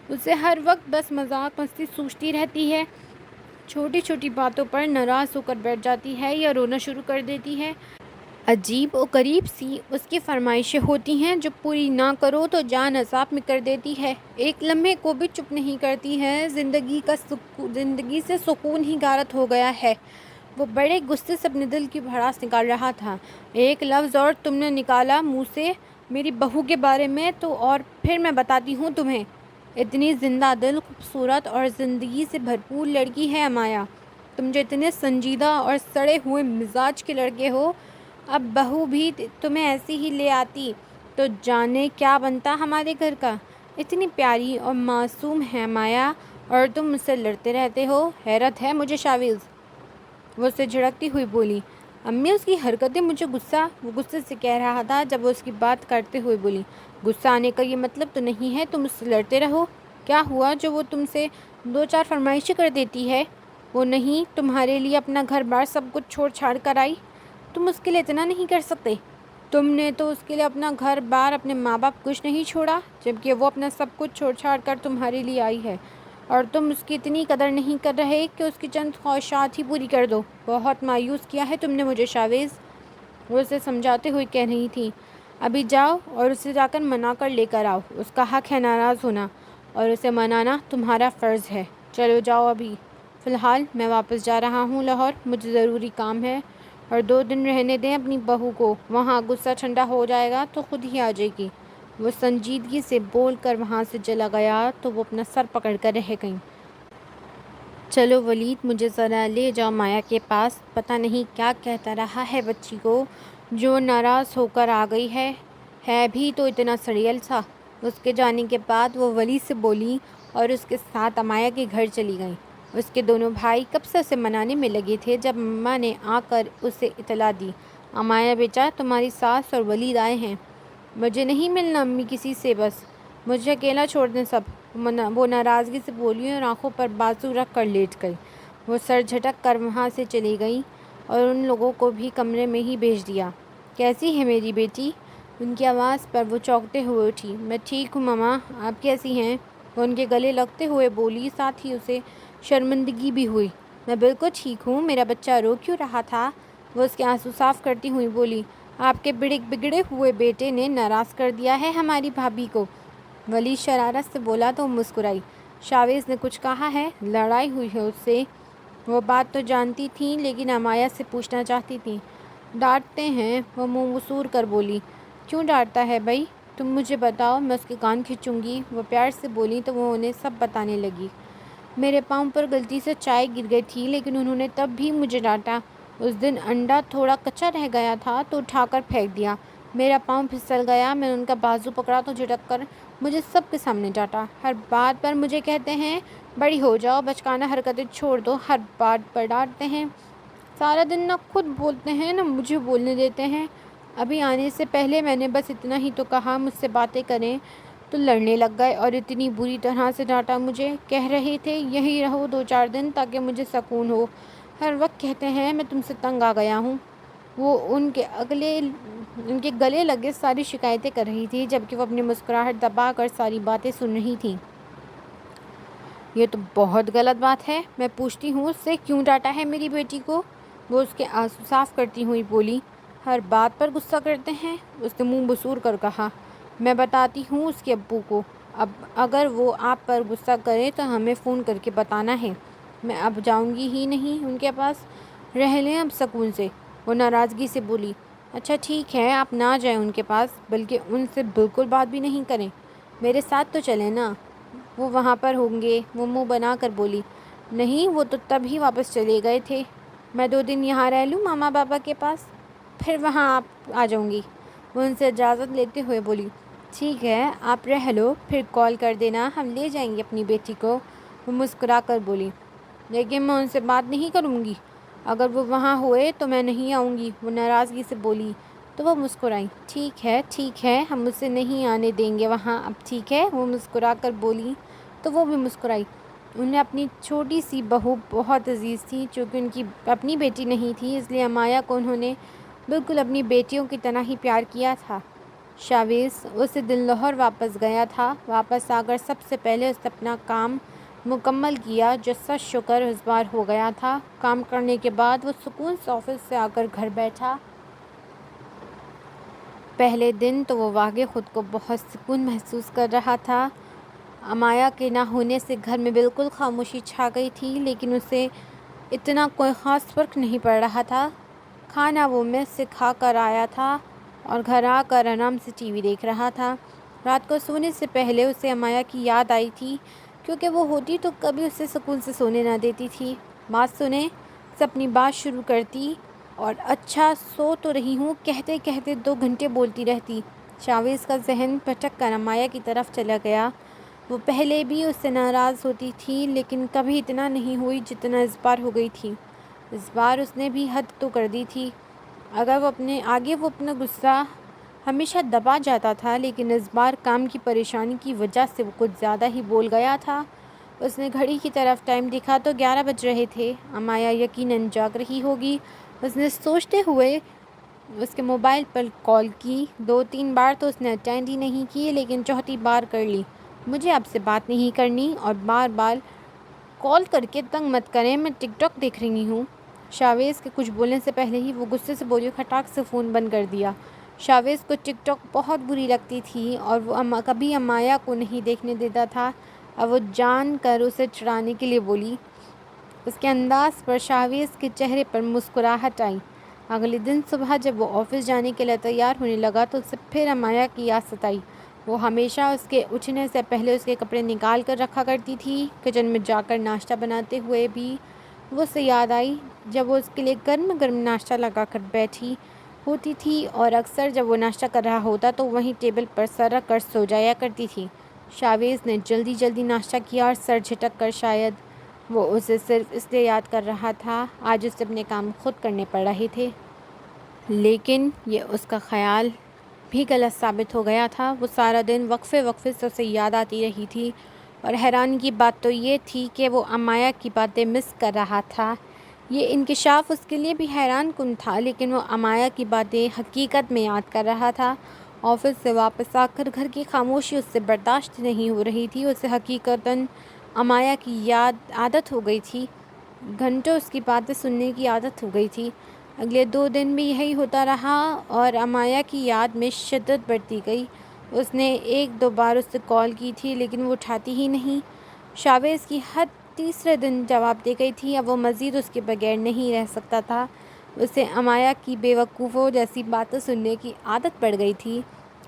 اسے ہر وقت بس مذاق مستی سوچتی رہتی ہے، چھوٹی چھوٹی باتوں پر ناراض ہو کر بیٹھ جاتی ہے یا رونا شروع کر دیتی ہے۔ عجیب و غریب سی اس کی فرمائشیں ہوتی ہیں جو پوری نہ کرو تو جان عذاب میں کر دیتی ہے، ایک لمحے کو بھی چپ نہیں کرتی ہے۔ زندگی سے سکون ہی غارت ہو گیا ہے۔ وہ بڑے غصے سے اپنے دل کی بھڑاس نکال رہا تھا۔ ایک لفظ اور تم نے نکالا منہ سے میری بہو کے بارے میں تو اور پھر میں بتاتی ہوں تمہیں۔ اتنی زندہ دل، خوبصورت اور زندگی سے بھرپور لڑکی ہے امایا، تم جو اتنے سنجیدہ اور سڑے ہوئے مزاج کے لڑکے ہو، اب بہو بھی تمہیں ایسی ہی لے آتی تو جانے کیا بنتا ہمارے گھر کا۔ اتنی پیاری اور معصوم ہے امایا اور تم مجھ سے لڑتے رہتے ہو، حیرت ہے مجھے شاویز۔ وہ اسے جھڑکتی ہوئی بولی۔ امی، اس کی حرکتیں مجھے غصہ، وہ غصے سے کہہ رہا تھا جب وہ اس کی بات کرتے ہوئے بولی۔ غصہ آنے کا یہ مطلب تو نہیں ہے تم اس سے لڑتے رہو۔ کیا ہوا جو وہ تم سے 2-4 فرمائشیں کر دیتی ہے؟ وہ نہیں تمہارے لیے اپنا گھر بار سب کچھ چھوڑ چھاڑ کر آئی، تم اس کے لیے اتنا نہیں کر سکتے؟ تم نے تو اس کے لیے اپنا گھر بار، اپنے ماں باپ کچھ نہیں چھوڑا، جبکہ وہ اپنا سب کچھ چھوڑ چھاڑ کر تمہارے لیے آئی ہے، اور تم اس کی اتنی قدر نہیں کر رہے کہ اس کی چند خواہشات ہی پوری کر دو۔ بہت مایوس کیا ہے تم نے مجھے شاویز، وہ اسے سمجھاتے ہوئے کہہ رہی تھی۔ ابھی جاؤ اور اسے جا کر منا کر لے کر آؤ، اس کا حق ہے ناراض ہونا اور اسے منانا تمہارا فرض ہے۔ چلو جاؤ ابھی، فی الحال میں واپس جا رہا ہوں لاہور، مجھے ضروری کام ہے، اور 2 دن رہنے دیں اپنی بہو کو، وہاں غصہ ٹھنڈا ہو جائے گا تو خود ہی آ جائے گی۔ وہ سنجیدگی سے بول کر وہاں سے چلا گیا تو وہ اپنا سر پکڑ کر رہ گئی۔ چلو ولید، مجھے ذرا لے جاؤ مایا کے پاس، پتہ نہیں کیا کہتا رہا ہے بچی کو جو ناراض ہو کر آ گئی ہے بھی تو اتنا سڑیل سا۔ اس کے جانے کے بعد وہ ولید سے بولی اور اس کے ساتھ امایا کے گھر چلی گئی۔ اس کے دونوں بھائی کب سے اسے منانے میں لگے تھے جب اماں نے آ کر اسے اطلاع دی۔ امایا بیٹا، تمہاری ساس اور ولید آئے ہیں۔ مجھے نہیں ملنا امی کسی سے، بس مجھے اکیلا چھوڑ دیں سب، وہ ناراضگی سے بولی اور آنکھوں پر بازو رکھ کر لیٹ گئی۔ وہ سر جھٹک کر وہاں سے چلی گئی اور ان لوگوں کو بھی کمرے میں ہی بھیج دیا۔ کیسی ہے میری بیٹی؟ ان کی آواز پر وہ چونکتے ہوئے اٹھی۔ میں ٹھیک ہوں ماما، آپ کیسی ہیں؟ وہ ان کے گلے لگتے ہوئے بولی، ساتھ ہی اسے شرمندگی بھی ہوئی۔ میں بالکل ٹھیک ہوں، میرا بچہ رو کیوں رہا تھا؟ وہ اس کے آنسو صاف کرتی ہوئی بولی۔ آپ کے بگڑے ہوئے بیٹے نے ناراض کر دیا ہے ہماری بھابھی کو، ولی شرارت سے بولا تو مسکرائی۔ شاویز نے کچھ کہا ہے؟ لڑائی ہوئی ہے اس سے؟ وہ بات تو جانتی تھیں لیکن امایا سے پوچھنا چاہتی تھیں۔ ڈانٹتے ہیں، وہ منہ وسور کر بولی۔ کیوں ڈانٹتا ہے بھائی؟ تم مجھے بتاؤ، میں اس کے کان کھینچوں گی، وہ پیار سے بولی تو وہ انہیں سب بتانے لگی۔ میرے پاؤں پر غلطی سے چائے گر گئی تھی لیکن انہوں نے تب بھی مجھے ڈانٹا۔ اس دن انڈا تھوڑا کچا رہ گیا تھا تو اٹھا کر پھینک دیا، میرا پاؤں پھسل گیا، میں نے ان کا بازو پکڑا تو جھٹک کر مجھے سب کے سامنے ڈانٹا۔ ہر بات پر مجھے کہتے ہیں بڑی ہو جاؤ، بچکانہ حرکتیں چھوڑ دو، ہر بات پر ڈانٹتے ہیں۔ سارا دن نہ خود بولتے ہیں نہ مجھے بولنے دیتے ہیں۔ ابھی آنے سے پہلے میں نے بس اتنا ہی تو کہا مجھ سے باتیں کریں تو لڑنے لگ گئے اور اتنی بری طرح سے ڈانٹا مجھے۔ کہہ رہے تھے یہیں رہو 2-4 دن تاکہ مجھے سکون ہو۔ ہر وقت کہتے ہیں میں تم سے تنگ آ گیا ہوں۔ وہ ان کے گلے لگے ساری شکایتیں کر رہی تھی جبکہ وہ اپنی مسکراہٹ دبا کر ساری باتیں سن رہی تھی۔ یہ تو بہت غلط بات ہے، میں پوچھتی ہوں اس سے کیوں ڈانٹا ہے میری بیٹی کو؟ وہ اس کے آنسو صاف کرتی ہوئی بولی۔ ہر بات پر غصہ کرتے ہیں، اس نے منہ بسور کر کہا۔ میں بتاتی ہوں اس کے ابو کو، اگر وہ آپ پر غصہ کرے تو ہمیں فون کر کے بتانا ہے۔ میں اب جاؤں گی ہی نہیں ان کے پاس، رہ لیں اب سکون سے، وہ ناراضگی سے بولی۔ اچھا ٹھیک ہے، آپ نہ جائیں ان کے پاس، بلکہ ان سے بالکل بات بھی نہیں کریں، میرے ساتھ تو چلیں نا، وہ وہاں پر ہوں گے، وہ منہ بنا کر بولی۔ نہیں، وہ تو تب ہی واپس چلے گئے تھے، میں 2 دن یہاں رہ لوں ماما پاپا کے پاس، پھر وہاں آپ آ جاؤں گی، وہ ان سے اجازت لیتے ہوئے بولی۔ ٹھیک ہے، آپ رہ لو، پھر کال کر دینا، ہم لے جائیں گے اپنی بیٹی کو، وہ مسکرا کر بولی۔ لیکن میں ان سے بات نہیں کروں گی، اگر وہ وہاں ہوئے تو میں نہیں آؤں گی، وہ ناراضگی سے بولی تو وہ مسکرائی۔ ٹھیک ہے، ہم اسے نہیں آنے دیں گے وہاں اب، ٹھیک ہے، وہ مسکرا کر بولی تو وہ بھی مسکرائی۔ انہیں اپنی چھوٹی سی بہو بہت عزیز تھی، چونکہ ان کی اپنی بیٹی نہیں تھی اس لیے امایا کو انہوں نے بالکل اپنی بیٹیوں کی طرح ہی پیار کیا تھا۔ شاویز اسے دن لاہور واپس گیا تھا، واپس آ کر سب سے پہلے اس نے اپنا کام مکمل کیا جو سچ شکر اس بار ہو گیا تھا۔ کام کرنے کے بعد وہ سکون سے آفس سے آ کر گھر بیٹھا۔ پہلے دن تو وہ واقعی خود کو بہت سکون محسوس کر رہا تھا۔ امایا کے نہ ہونے سے گھر میں بالکل خاموشی چھا گئی تھی لیکن اسے اتنا کوئی خاص فرق نہیں پڑ رہا تھا۔ کھانا وہ میس سے کھا کر آیا تھا اور گھر آ کر آرام سے ٹی وی دیکھ رہا تھا۔ رات کو سونے سے پہلے اسے امایا کی یاد آئی تھی کیونکہ وہ ہوتی تو کبھی اسے سکون سے سونے نہ دیتی تھی۔ بات سنیں سے اپنی بات شروع کرتی اور اچھا سو تو رہی ہوں کہتے کہتے 2 گھنٹے بولتی رہتی۔ شاویز کا ذہن بھٹک کر امایا کی طرف چلا گیا۔ وہ پہلے بھی اس سے ناراض ہوتی تھی لیکن کبھی اتنا نہیں ہوئی جتنا اس بار ہو گئی تھی۔ اس بار اس نے بھی حد تو کر دی تھی، وہ اپنا غصہ ہمیشہ دبا جاتا تھا لیکن اس بار کام کی پریشانی کی وجہ سے وہ کچھ زیادہ ہی بول گیا تھا۔ اس نے گھڑی کی طرف ٹائم دیکھا تو 11 بج رہے تھے۔ امایا یقیناً جاگ رہی ہوگی، اس نے سوچتے ہوئے اس کے موبائل پر کال کی۔ 2-3 بار تو اس نے اٹینڈ ہی نہیں کی لیکن چوتھی بار کر لی۔ مجھے آپ سے بات نہیں کرنی اور بار بار کال کر کے تنگ مت کریں، میں ٹک ٹاک دیکھ رہی ہوں۔ شاویز کے کچھ بولنے سے پہلے ہی وہ غصے سے بولی اور کھٹاک سے فون بند کر دیا۔ شاویز کو ٹک ٹاک بہت بری لگتی تھی اور وہ کبھی امایا کو نہیں دیکھنے دیتا تھا، اب وہ جان کر اسے چڑھانے کے لیے بولی۔ اس کے انداز پر شاویز کے چہرے پر مسکراہٹ آئی۔ اگلے دن صبح جب وہ آفس جانے کے لیے تیار ہونے لگا تو اسے پھر امایا کی یاد ستائی۔ وہ ہمیشہ اس کے اٹھنے سے پہلے اس کے کپڑے نکال کر رکھا کرتی تھی۔ کچن میں جا کر ناشتہ بناتے ہوئے بھی وہ اسے یاد آئی جب وہ اس کے لیے گرم گرم ناشتہ لگا کر بیٹھی ہوتی تھی اور اکثر جب وہ ناشتہ کر رہا ہوتا تو وہیں ٹیبل پر سر رکھ کر سو جایا کرتی تھی۔ شاویز نے جلدی جلدی ناشتہ کیا اور سر جھٹک کر شاید وہ اسے صرف اس لیے یاد کر رہا تھا، آج اسے اپنے کام خود کرنے پڑ رہے تھے۔ لیکن یہ اس کا خیال بھی غلط ثابت ہو گیا تھا۔ وہ سارا دن وقفے وقفے سے اسے یاد آتی رہی تھی اور حیرانی کی بات تو یہ تھی کہ وہ امایا کی باتیں مس کر رہا تھا۔ یہ انکشاف اس کے لیے بھی حیران کن تھا لیکن وہ امایا کی باتیں حقیقت میں یاد کر رہا تھا۔ آفس سے واپس آ کر گھر کی خاموشی اس سے برداشت نہیں ہو رہی تھی، اسے حقیقتاً امایا کی عادت ہو گئی تھی، گھنٹوں اس کی باتیں سننے کی عادت ہو گئی تھی۔ اگلے 2 دن بھی یہی ہوتا رہا اور امایا کی یاد میں شدت بڑھتی گئی۔ اس نے ایک دو بار اس سے کال کی تھی لیکن وہ اٹھاتی ہی نہیں۔ شاویز کی حد تیسرے دن جواب دے گئی تھی۔ اب وہ مزید اس کے بغیر نہیں رہ سکتا تھا۔ اسے امایا کی بے وقوفوں جیسی باتیں سننے کی عادت پڑ گئی تھی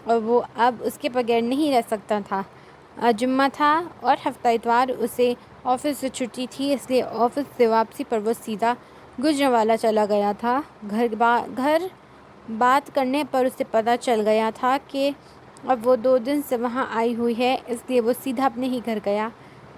اور وہ اب اس کے بغیر نہیں رہ سکتا تھا۔ جمعہ تھا اور ہفتہ اتوار اسے آفس سے چھٹی تھی، اس لیے آفس سے واپسی پر وہ سیدھا گوجرانوالہ چلا گیا تھا۔ گھر بات کرنے پر اسے پتہ چل گیا تھا کہ اب وہ 2 دن سے وہاں آئی ہوئی ہے، اس لیے وہ سیدھا اپنے ہی گھر گیا۔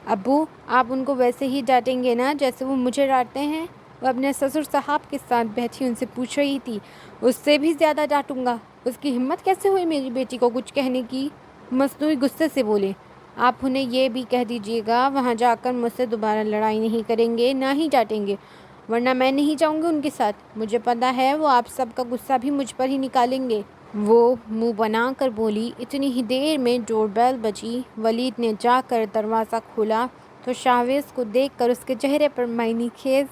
ابو، آپ ان کو ویسے ہی ڈانٹیں گے نا جیسے وہ مجھے ڈانٹتے ہیں؟ وہ اپنے سسر صاحب کے ساتھ بیٹھی ان سے پوچھ رہی تھی۔ اس سے بھی زیادہ ڈانٹوں گا۔ اس کی ہمت کیسے ہوئی میری بیٹی کو کچھ کہنے کی؟ مصنوعی غصے سے بولے۔ آپ انہیں یہ بھی کہہ دیجیے گا وہاں جا کر مجھ سے دوبارہ لڑائی نہیں کریں گے، نہ ہی ڈانٹیں گے، ورنہ میں نہیں جاؤں گی ان کے ساتھ۔ مجھے پتہ ہے وہ آپ سب کا غصہ بھی مجھ پر ہی نکالیں گے۔ وہ منہ بنا کر بولی۔ اتنی ہی دیر میں ڈور بیل بجی۔ ولید نے جا کر دروازہ کھولا تو شاویز کو دیکھ کر اس کے چہرے پر معنی خیز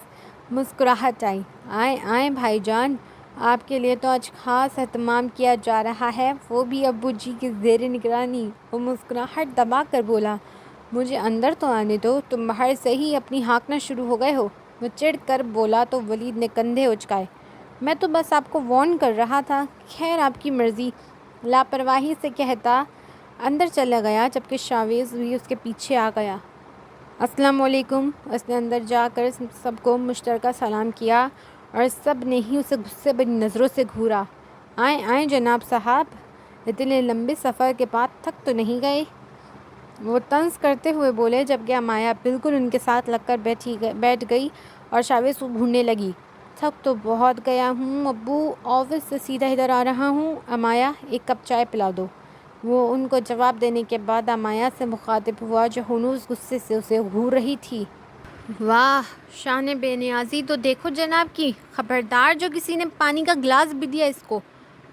مسکراہٹ آئی۔ آئیں آئیں بھائی جان، آپ کے لیے تو آج خاص اہتمام کیا جا رہا ہے، وہ بھی ابو جی کی زیر نگرانی۔ وہ مسکراہٹ دبا کر بولا۔ مجھے اندر تو آنے دو، تم باہر سے ہی اپنی ہانکنا شروع ہو گئے ہو۔ وہ چڑ کر بولا تو ولید نے کندھے اچکائے۔ میں تو بس آپ کو وارن کر رہا تھا۔ خیر آپ کی مرضی، لاپرواہی سے کہتا اندر چلا گیا جبکہ شاویز بھی اس کے پیچھے آ گیا۔ السلام علیکم۔ اس نے اندر جا کر سب کو مشترکہ سلام کیا اور سب نے ہی اسے غصے بھری نظروں سے گھورا۔ آئیں آئیں جناب صاحب، اتنے لمبے سفر کے بعد تھک تو نہیں گئے؟ وہ طنز کرتے ہوئے بولے جبکہ امایا بالکل ان کے ساتھ لگ کر بیٹھ گئی اور شاویز کو گھورنے لگی۔ تھک تو بہت گیا ہوں ابو، آفس سے سیدھا ادھر آ رہا ہوں۔ امایا، ایک کپ چائے پلا دو۔ وہ ان کو جواب دینے کے بعد امایا سے مخاطب ہوا جو ہنوز غصے سے اسے گھور رہی تھی۔ واہ، شان بے نیازی تو دیکھو جناب کی، خبردار جو کسی نے پانی کا گلاس بھی دیا اس کو۔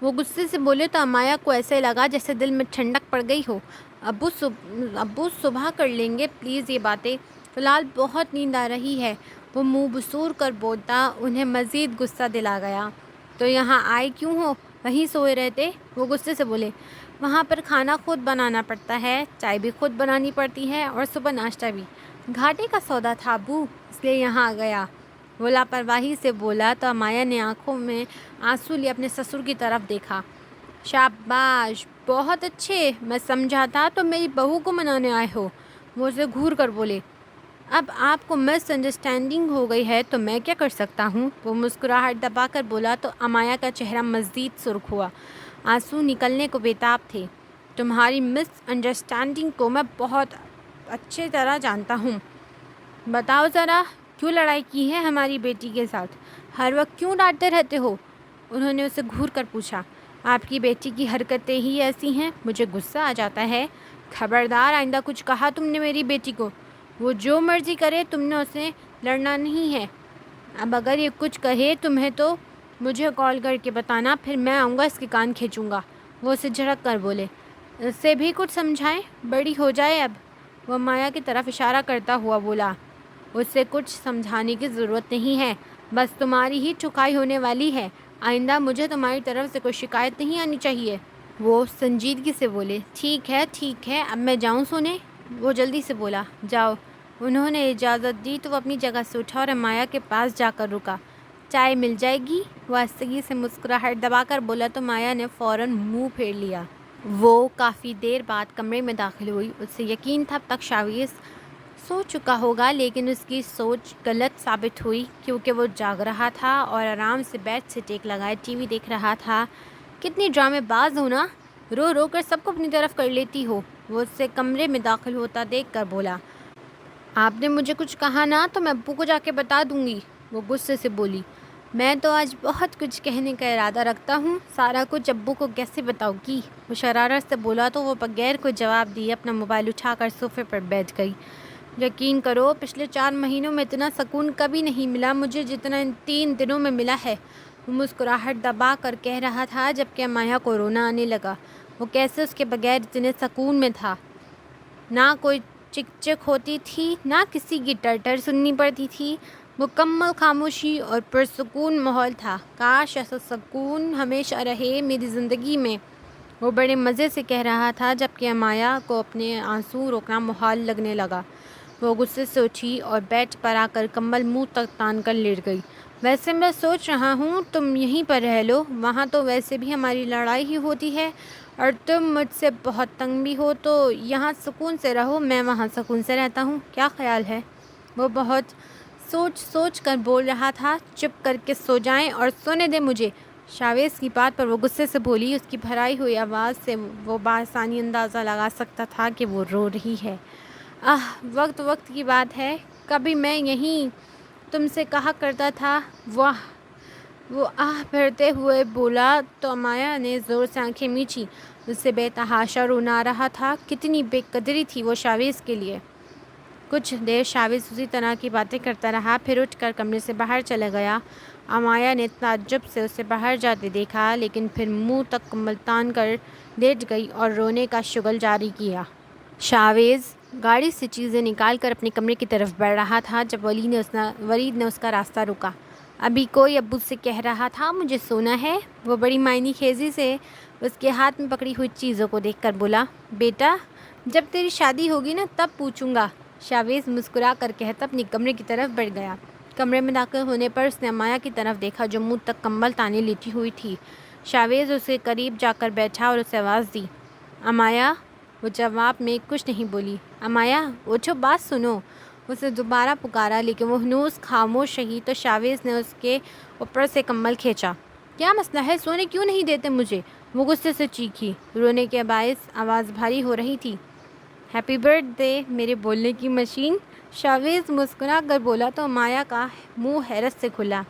وہ غصے سے بولے تو امایا کو ایسے لگا جیسے دل میں ٹھنڈک پڑ گئی ہو۔ ابو صبح کر لیں گے پلیز یہ باتیں، فی الحال بہت نیند آ رہی ہے۔ وہ منہ بسور کر بولتا انہیں مزید غصہ دلا گیا۔ تو یہاں آئے کیوں ہو؟ وہیں سوئے رہتے۔ وہ غصے سے بولے۔ وہاں پر کھانا خود بنانا پڑتا ہے، چائے بھی خود بنانی پڑتی ہے اور صبح ناشتہ بھی۔ گھاٹے کا سودا تھا ابو، اس لیے یہاں آ گیا۔ وہ لاپرواہی سے بولا تو امایا نے آنکھوں میں آنسو لیے اپنے سسر کی طرف دیکھا۔ شاباش، بہت اچھے، میں سمجھا تھا تم میری بہو کو منانے آئے ہو۔ وہ اسے گھور کر بولے۔ اب آپ کو مس انڈرسٹینڈنگ ہو گئی ہے تو میں کیا کر سکتا ہوں؟ وہ مسکراہٹ دبا کر بولا تو امایا کا چہرہ مزید سرخ ہوا، آنسو نکلنے کو بیتاب تھے۔ تمہاری مس انڈرسٹینڈنگ کو میں بہت اچھی طرح جانتا ہوں۔ بتاؤ ذرا، کیوں لڑائی کی ہے ہماری بیٹی کے ساتھ؟ ہر وقت کیوں ڈانٹتے رہتے ہو؟ انہوں نے اسے گھور کر پوچھا۔ آپ کی بیٹی کی حرکتیں ہی ایسی ہیں، مجھے غصہ آ جاتا ہے۔ خبردار آئندہ کچھ کہا تم نے میری بیٹی کو، وہ جو مرضی کرے، تم نے اسے لڑنا نہیں ہے۔ اب اگر یہ کچھ کہے تمہیں تو مجھے کال کر کے بتانا، پھر میں آؤں گا اس کے کان کھینچوں گا۔ وہ اسے جھڑک کر بولے۔ اسے بھی کچھ سمجھائیں، بڑی ہو جائے اب۔ وہ مایا کی طرف اشارہ کرتا ہوا بولا۔ اسے کچھ سمجھانے کی ضرورت نہیں ہے، بس تمہاری ہی چکائی ہونے والی ہے۔ آئندہ مجھے تمہاری طرف سے کوئی شکایت نہیں آنی چاہیے۔ وہ سنجیدگی سے بولے۔ ٹھیک ہے، اب میں جاؤں سونے؟ وہ جلدی سے بولا۔ جاؤ۔ انہوں نے اجازت دی تو وہ اپنی جگہ سے اٹھا اور امایا کے پاس جا کر رکا۔ چائے مل جائے گی؟ وہ آہستگی سے مسکراہٹ دبا کر بولا تو مایا نے فوراً منہ پھیر لیا۔ وہ کافی دیر بعد کمرے میں داخل ہوئی۔ اسے یقین تھا اب تک شاویز سو چکا ہوگا، لیکن اس کی سوچ غلط ثابت ہوئی کیونکہ وہ جاگ رہا تھا اور آرام سے بیڈ سے ٹیک لگائے ٹی وی دیکھ رہا تھا۔ کتنی ڈرامے باز ہو نا، رو رو کر سب کو اپنی طرف کر لیتی ہو۔ وہ اس سے کمرے میں داخل ہوتا دیکھ کر بولا۔ آپ نے مجھے کچھ کہا نا تو میں ابو کو جا کے بتا دوں گی۔ وہ غصے سے بولی۔ میں تو آج بہت کچھ کہنے کا ارادہ رکھتا ہوں، سارا کچھ ابو کو کیسے بتاؤں گی؟ وہ شرارت سے بولا تو وہ بغیر کوئی جواب دیے اپنا موبائل اٹھا کر صوفے پر بیٹھ گئی۔ یقین کرو پچھلے 4 مہینوں میں اتنا سکون کبھی نہیں ملا مجھے جتنا ان 3 دنوں میں ملا ہے۔ وہ مسکراہٹ دبا کر کہہ رہا تھا جبکہ امایا کو رونا آنے لگا۔ وہ کیسے اس کے بغیر اتنے سکون میں تھا؟ نہ کوئی چک چک ہوتی تھی، نہ کسی کی ٹر سننی پڑتی تھی۔ مکمل خاموشی اور پرسکون ماحول تھا۔ کاش ایسا سکون ہمیشہ رہے میری زندگی میں۔ وہ بڑے مزے سے کہہ رہا تھا جبکہ امایا کو اپنے آنسو روکنا محال لگنے لگا۔ وہ غصے سے اٹھی اور بیڈ پر آ کر کمبل منہ تک تان کر لیٹ گئی۔ ویسے میں سوچ رہا ہوں تم یہیں پر رہ لو، وہاں تو ویسے بھی ہماری لڑائی ہی ہوتی ہے اور تم مجھ سے بہت تنگ بھی ہو، تو یہاں سکون سے رہو، میں وہاں سکون سے رہتا ہوں، کیا خیال ہے؟ وہ بہت سوچ کر بول رہا تھا۔ چپ کر کے سو جائیں اور سونے دیں مجھے۔ شاویز کی بات پر وہ غصے سے بولی۔ اس کی بھرائی ہوئی آواز سے وہ بآسانی اندازہ لگا سکتا تھا کہ وہ رو رہی ہے۔ وقت کی بات ہے، کبھی میں یہیں تم سے کہا کرتا تھا۔ واہ، وہ بھرتے ہوئے بولا تو امایا نے زور سے آنکھیں میچی۔ اسے بے تحاشا رونا آ رہا تھا۔ کتنی بے قدری تھی وہ شاویز کے لیے۔ کچھ دیر شاویز اسی طرح کی باتیں کرتا رہا، پھر اٹھ کر کمرے سے باہر چلا گیا۔ امایا نے تعجب سے اسے باہر جاتے دیکھا، لیکن پھر منہ تک کمبل تان کر لیٹ گئی اور رونے کا شغل جاری کیا۔ شاویز گاڑی سے چیزیں نکال کر اپنے کمرے کی طرف بڑھ رہا تھا جب ولید نے اس کا راستہ روکا۔ ابھی کوئی ابو سے کہہ رہا تھا مجھے سونا ہے؟ وہ بڑی معنی خیزی سے اس کے ہاتھ میں پکڑی ہوئی چیزوں کو دیکھ کر بولا۔ بیٹا، جب تیری شادی ہوگی نا تب پوچھوں گا، شاویز مسکرا کر کہتا اپنے کمرے کی طرف بڑھ گیا۔ کمرے میں داخل ہونے پر اس نے امایا کی طرف دیکھا جو منہ تک کمبل تانے لیٹی ہوئی تھی۔ شاویز اس کے قریب جا کر بیٹھا اور اسے آواز دی، امایا۔ وہ جواب میں کچھ نہیں بولی۔ امایا، اٹھو، بات سنو۔ اسے دوبارہ پکارا لیکن وہ ہنوز خاموش رہی تو شاویز نے اس کے اوپر سے کمبل کھینچا۔ کیا مسئلہ ہے؟ سونے کیوں نہیں دیتے مجھے؟ وہ غصے سے چیخی۔ رونے کے باعث آواز بھاری ہو رہی تھی۔ ہیپی برتھ ڈے میرے بولنے کی مشین، شاویز مسکرا کر بولا تو امایا کا منہ حیرت سے کھلا۔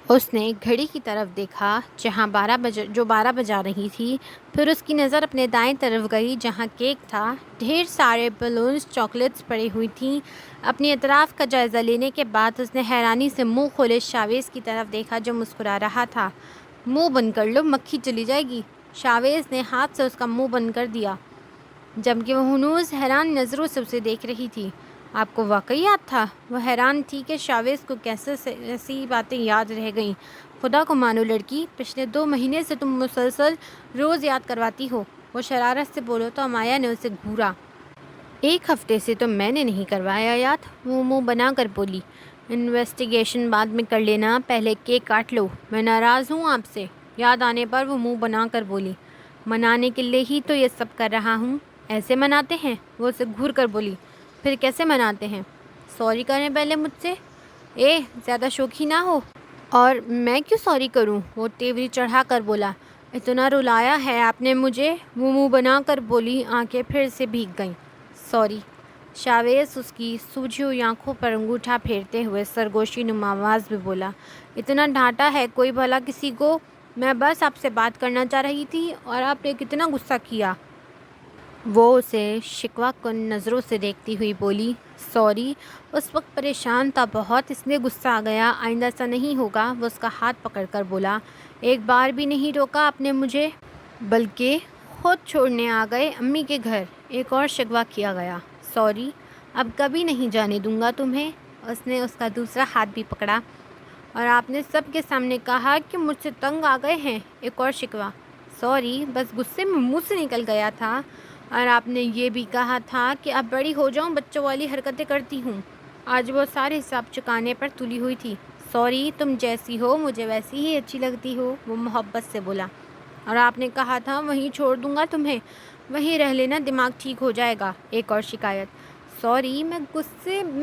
اس نے گھڑی کی طرف دیکھا جو 12 بجا رہی تھی، پھر اس کی نظر اپنے دائیں طرف گئی جہاں کیک تھا۔ ڈھیر سارے بلونز، چاکلیٹس پڑی ہوئی تھیں۔ اپنے اطراف کا جائزہ لینے کے بعد اس نے حیرانی سے منہ کھولے شاویز کی طرف دیکھا جو مسکرا رہا تھا۔ منہ بند کر لو، مکھی چلی جائے گی۔ شاویز نے ہاتھ سے اس کا منہ بند کر دیا جبکہ وہ ہنوز حیران نظروں سے اسے دیکھ رہی تھی۔ آپ کو واقعی یاد تھا؟ وہ حیران تھی کہ شاویز کو کیسے ایسی باتیں یاد رہ گئیں۔ خدا کو مانو لڑکی، پچھلے 2 مہینے سے تم مسلسل روز یاد کرواتی ہو، وہ شرارت سے بولو تو امایا نے اسے گھورا۔ 1 ہفتے سے تو میں نے نہیں کروایا یاد، وہ منہ بنا کر بولی۔ انویسٹیگیشن بعد میں کر لینا، پہلے کیک کاٹ لو، میں ناراض ہوں آپ سے۔ یاد آنے پر وہ منہ بنا کر بولی۔ منانے کے لیے ہی تو یہ سب کر رہا ہوں۔ ایسے مناتے ہیں؟ وہ اسے گھور کر بولی۔ پھر کیسے مناتے ہیں؟ سوری کریں پہلے مجھ سے۔ زیادہ شوخی نہ ہو۔ اور میں کیوں سوری کروں؟ وہ تیوری چڑھا کر بولا۔ اتنا رلایا ہے آپ نے مجھے، وہ منہ بنا کر بولی، آنکھیں پھر سے بھیگ گئیں۔ سوری۔ شاویز اس کی سوجھی ہوئی آنکھوں پر انگوٹھا پھیرتے ہوئے سرگوشی نما آواز میں بولا۔ اتنا ڈانٹا ہے کوئی بھلا کسی کو؟ میں بس آپ سے بات کرنا چاہ رہی تھی اور آپ نے کتنا غصہ کیا۔ وہ اسے شکوہ کن نظروں سے دیکھتی ہوئی بولی۔ سوری، اس وقت پریشان تھا بہت، اس لیے غصہ آ گیا، آئندہ ایسا نہیں ہوگا۔ وہ اس کا ہاتھ پکڑ کر بولا۔ ایک بار بھی نہیں روکا آپ نے مجھے، بلکہ خود چھوڑنے آ گئے امی کے گھر۔ ایک اور شکوہ کیا گیا۔ سوری، اب کبھی نہیں جانے دوں گا تمہیں۔ اس نے اس کا دوسرا ہاتھ بھی پکڑا۔ اور آپ نے سب کے سامنے کہا کہ مجھ سے تنگ آ گئے ہیں۔ ایک اور شکوہ۔ سوری، بس غصے میں منہ سے نکل گیا تھا۔ اور آپ نے یہ بھی کہا تھا کہ اب بڑی ہو جاؤں، بچوں والی حرکتیں کرتی ہوں۔ آج وہ سارے حساب چکانے پر تلی ہوئی تھی۔ سوری، تم جیسی ہو مجھے ویسی ہی اچھی لگتی ہو، وہ محبت سے بولا۔ اور آپ نے کہا تھا وہیں چھوڑ دوں گا تمہیں، وہیں رہ لینا، دماغ ٹھیک ہو جائے گا۔ ایک اور شکایت۔ سوری، میں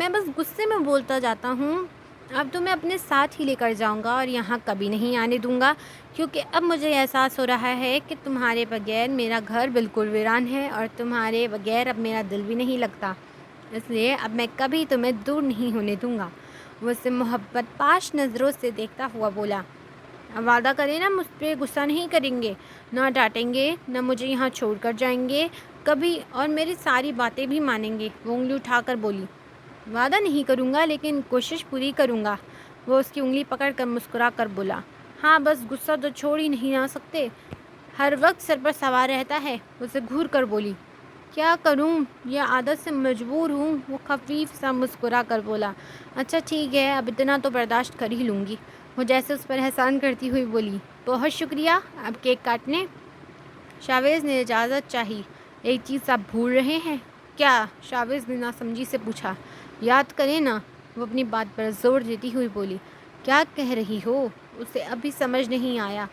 بس غصے میں بولتا جاتا ہوں، اب تو میں اپنے ساتھ ہی لے کر جاؤں گا اور یہاں کبھی نہیں آنے دوں گا، کیونکہ اب مجھے احساس ہو رہا ہے کہ تمہارے بغیر میرا گھر بالکل ویران ہے اور تمہارے بغیر اب میرا دل بھی نہیں لگتا، اس لیے اب میں کبھی تمہیں دور نہیں ہونے دوں گا۔ وہ اسے محبت پاش نظروں سے دیکھتا ہوا بولا۔ اب وعدہ کریں نا مجھ پہ غصہ نہیں کریں گے، نہ ڈانٹیں گے، نہ مجھے یہاں چھوڑ کر جائیں گے کبھی، اور میری ساری باتیں بھی مانیں گے۔ وہ انگلی اٹھا کر بولی۔ وعدہ نہیں کروں گا لیکن کوشش پوری کروں گا۔ وہ اس کی انگلی پکڑ کر مسکرا کر بولا۔ ہاں، بس غصہ تو چھوڑ ہی نہیں آ سکتے، ہر وقت سر پر سوار رہتا ہے۔ اسے گھور کر بولی۔ کیا کروں، یہ عادت سے مجبور ہوں، وہ خفیف سا مسکرا کر بولا۔ اچھا ٹھیک ہے، اب اتنا تو برداشت کر ہی لوں گی۔ وہ جیسے اس پر احسان کرتی ہوئی بولی۔ بہت شکریہ، اب کیک کاٹنے شاویز نے اجازت چاہی۔ ایک چیز آپ بھول رہے ہیں۔ کیا؟ شاویز نے ناسمجھی سے پوچھا۔ یاد کریں نا، وہ اپنی بات پر زور دیتی ہوئی بولی۔ کیا کہہ رہی ہو؟ اسے ابھی سمجھ نہیں آیا۔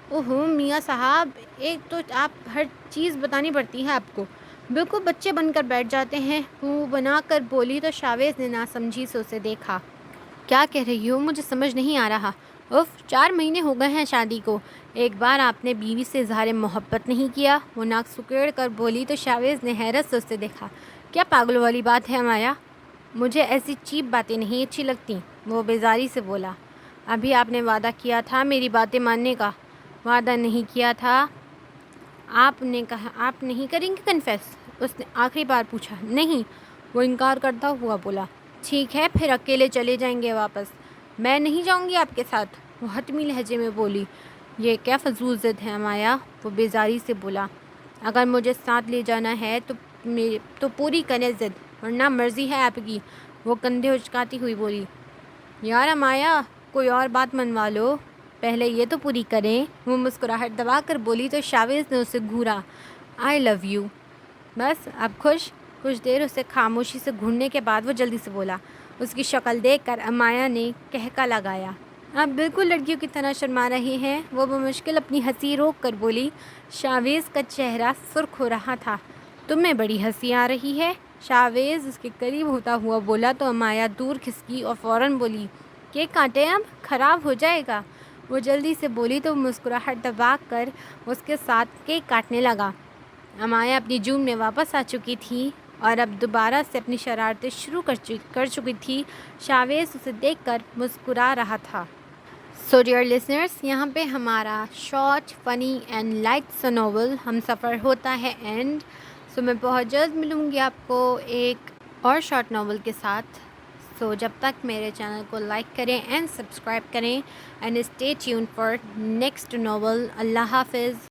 اوہو میاں صاحب، ایک تو آپ ہر چیز بتانی پڑتی ہے آپ کو، بالکل بچے بن کر بیٹھ جاتے ہیں، منہ بنا کر بولی تو شاویز نے ناسمجھی سے اسے دیکھا۔ کیا کہہ رہی ہو؟ مجھے سمجھ نہیں آ رہا۔ اف، 4 مہینے ہو گئے ہیں شادی کو، ایک بار آپ نے بیوی سے اظہار محبت نہیں کیا؟ وہ ناک سکیڑ کر بولی تو شاویز نے حیرت سے اسے دیکھا۔ کیا پاگلوں والی بات ہے امایا؟ مجھے ایسی چیپ باتیں نہیں اچھی لگتی، وہ بیزاری سے بولا۔ ابھی آپ نے وعدہ کیا تھا میری باتیں ماننے کا۔ وعدہ نہیں کیا تھا؟ آپ نے کہا آپ نہیں کریں گے کنفیس؟ اس نے آخری بار پوچھا۔ نہیں، وہ انکار کرتا ہوا بولا۔ ٹھیک ہے، پھر اکیلے چلے جائیں گے واپس۔ میں نہیں جاؤں گی آپ کے ساتھ، وہ حتمی لہجے میں بولی۔ یہ کیا فضول ضد ہے امایا؟ وہ بیزاری سے بولا۔ اگر مجھے ساتھ لے جانا ہے تو پوری کریں ضد، ورنہ مرضی ہے آپ کی، وہ کندھے اچکاتی ہوئی بولی۔ یار امایا، کوئی اور بات منوا لو، پہلے یہ تو پوری کریں، وہ مسکراہٹ دبا کر بولی تو شاویز نے اسے گھورا۔ آئی لو یو۔ بس اب خوش؟ کچھ دیر اسے خاموشی سے گھورنے کے بعد وہ جلدی سے بولا۔ اس کی شکل دیکھ کر امایا نے کہکا لگایا۔ آپ بالکل لڑکیوں کی طرح شرما رہی ہیں، وہ بمشکل اپنی ہنسی روک کر بولی۔ شاویز کا چہرہ سرخ ہو رہا تھا۔ تمہیں بڑی ہنسی آ رہی ہے، شاویز اس کے قریب ہوتا ہوا بولا تو امایا دور کھسکی اور فوراً بولی۔ کیک کاٹیں اب، خراب ہو جائے گا، وہ جلدی سے بولی تو مسکراہٹ دبا کر اس کے ساتھ کیک کاٹنے لگا۔ امایا اپنی جون میں واپس آ چکی تھی اور اب دوبارہ سے اپنی شرارتیں شروع کر چکی تھی۔ شاویز اسے دیکھ کر مسکرا رہا تھا۔ سو ڈیئر لسنرس، یہاں پہ ہمارا شارٹ فنی اینڈ لائٹ سا ناول ہم سفر ہوتا ہے اینڈ۔ سو میں بہت جلد ملوں گی آپ کو ایک اور شارٹ ناول کے ساتھ۔ سو جب تک میرے چینل کو لائک کریں اینڈ سبسکرائب کریں and stay tuned for next novel. اللہ حافظ۔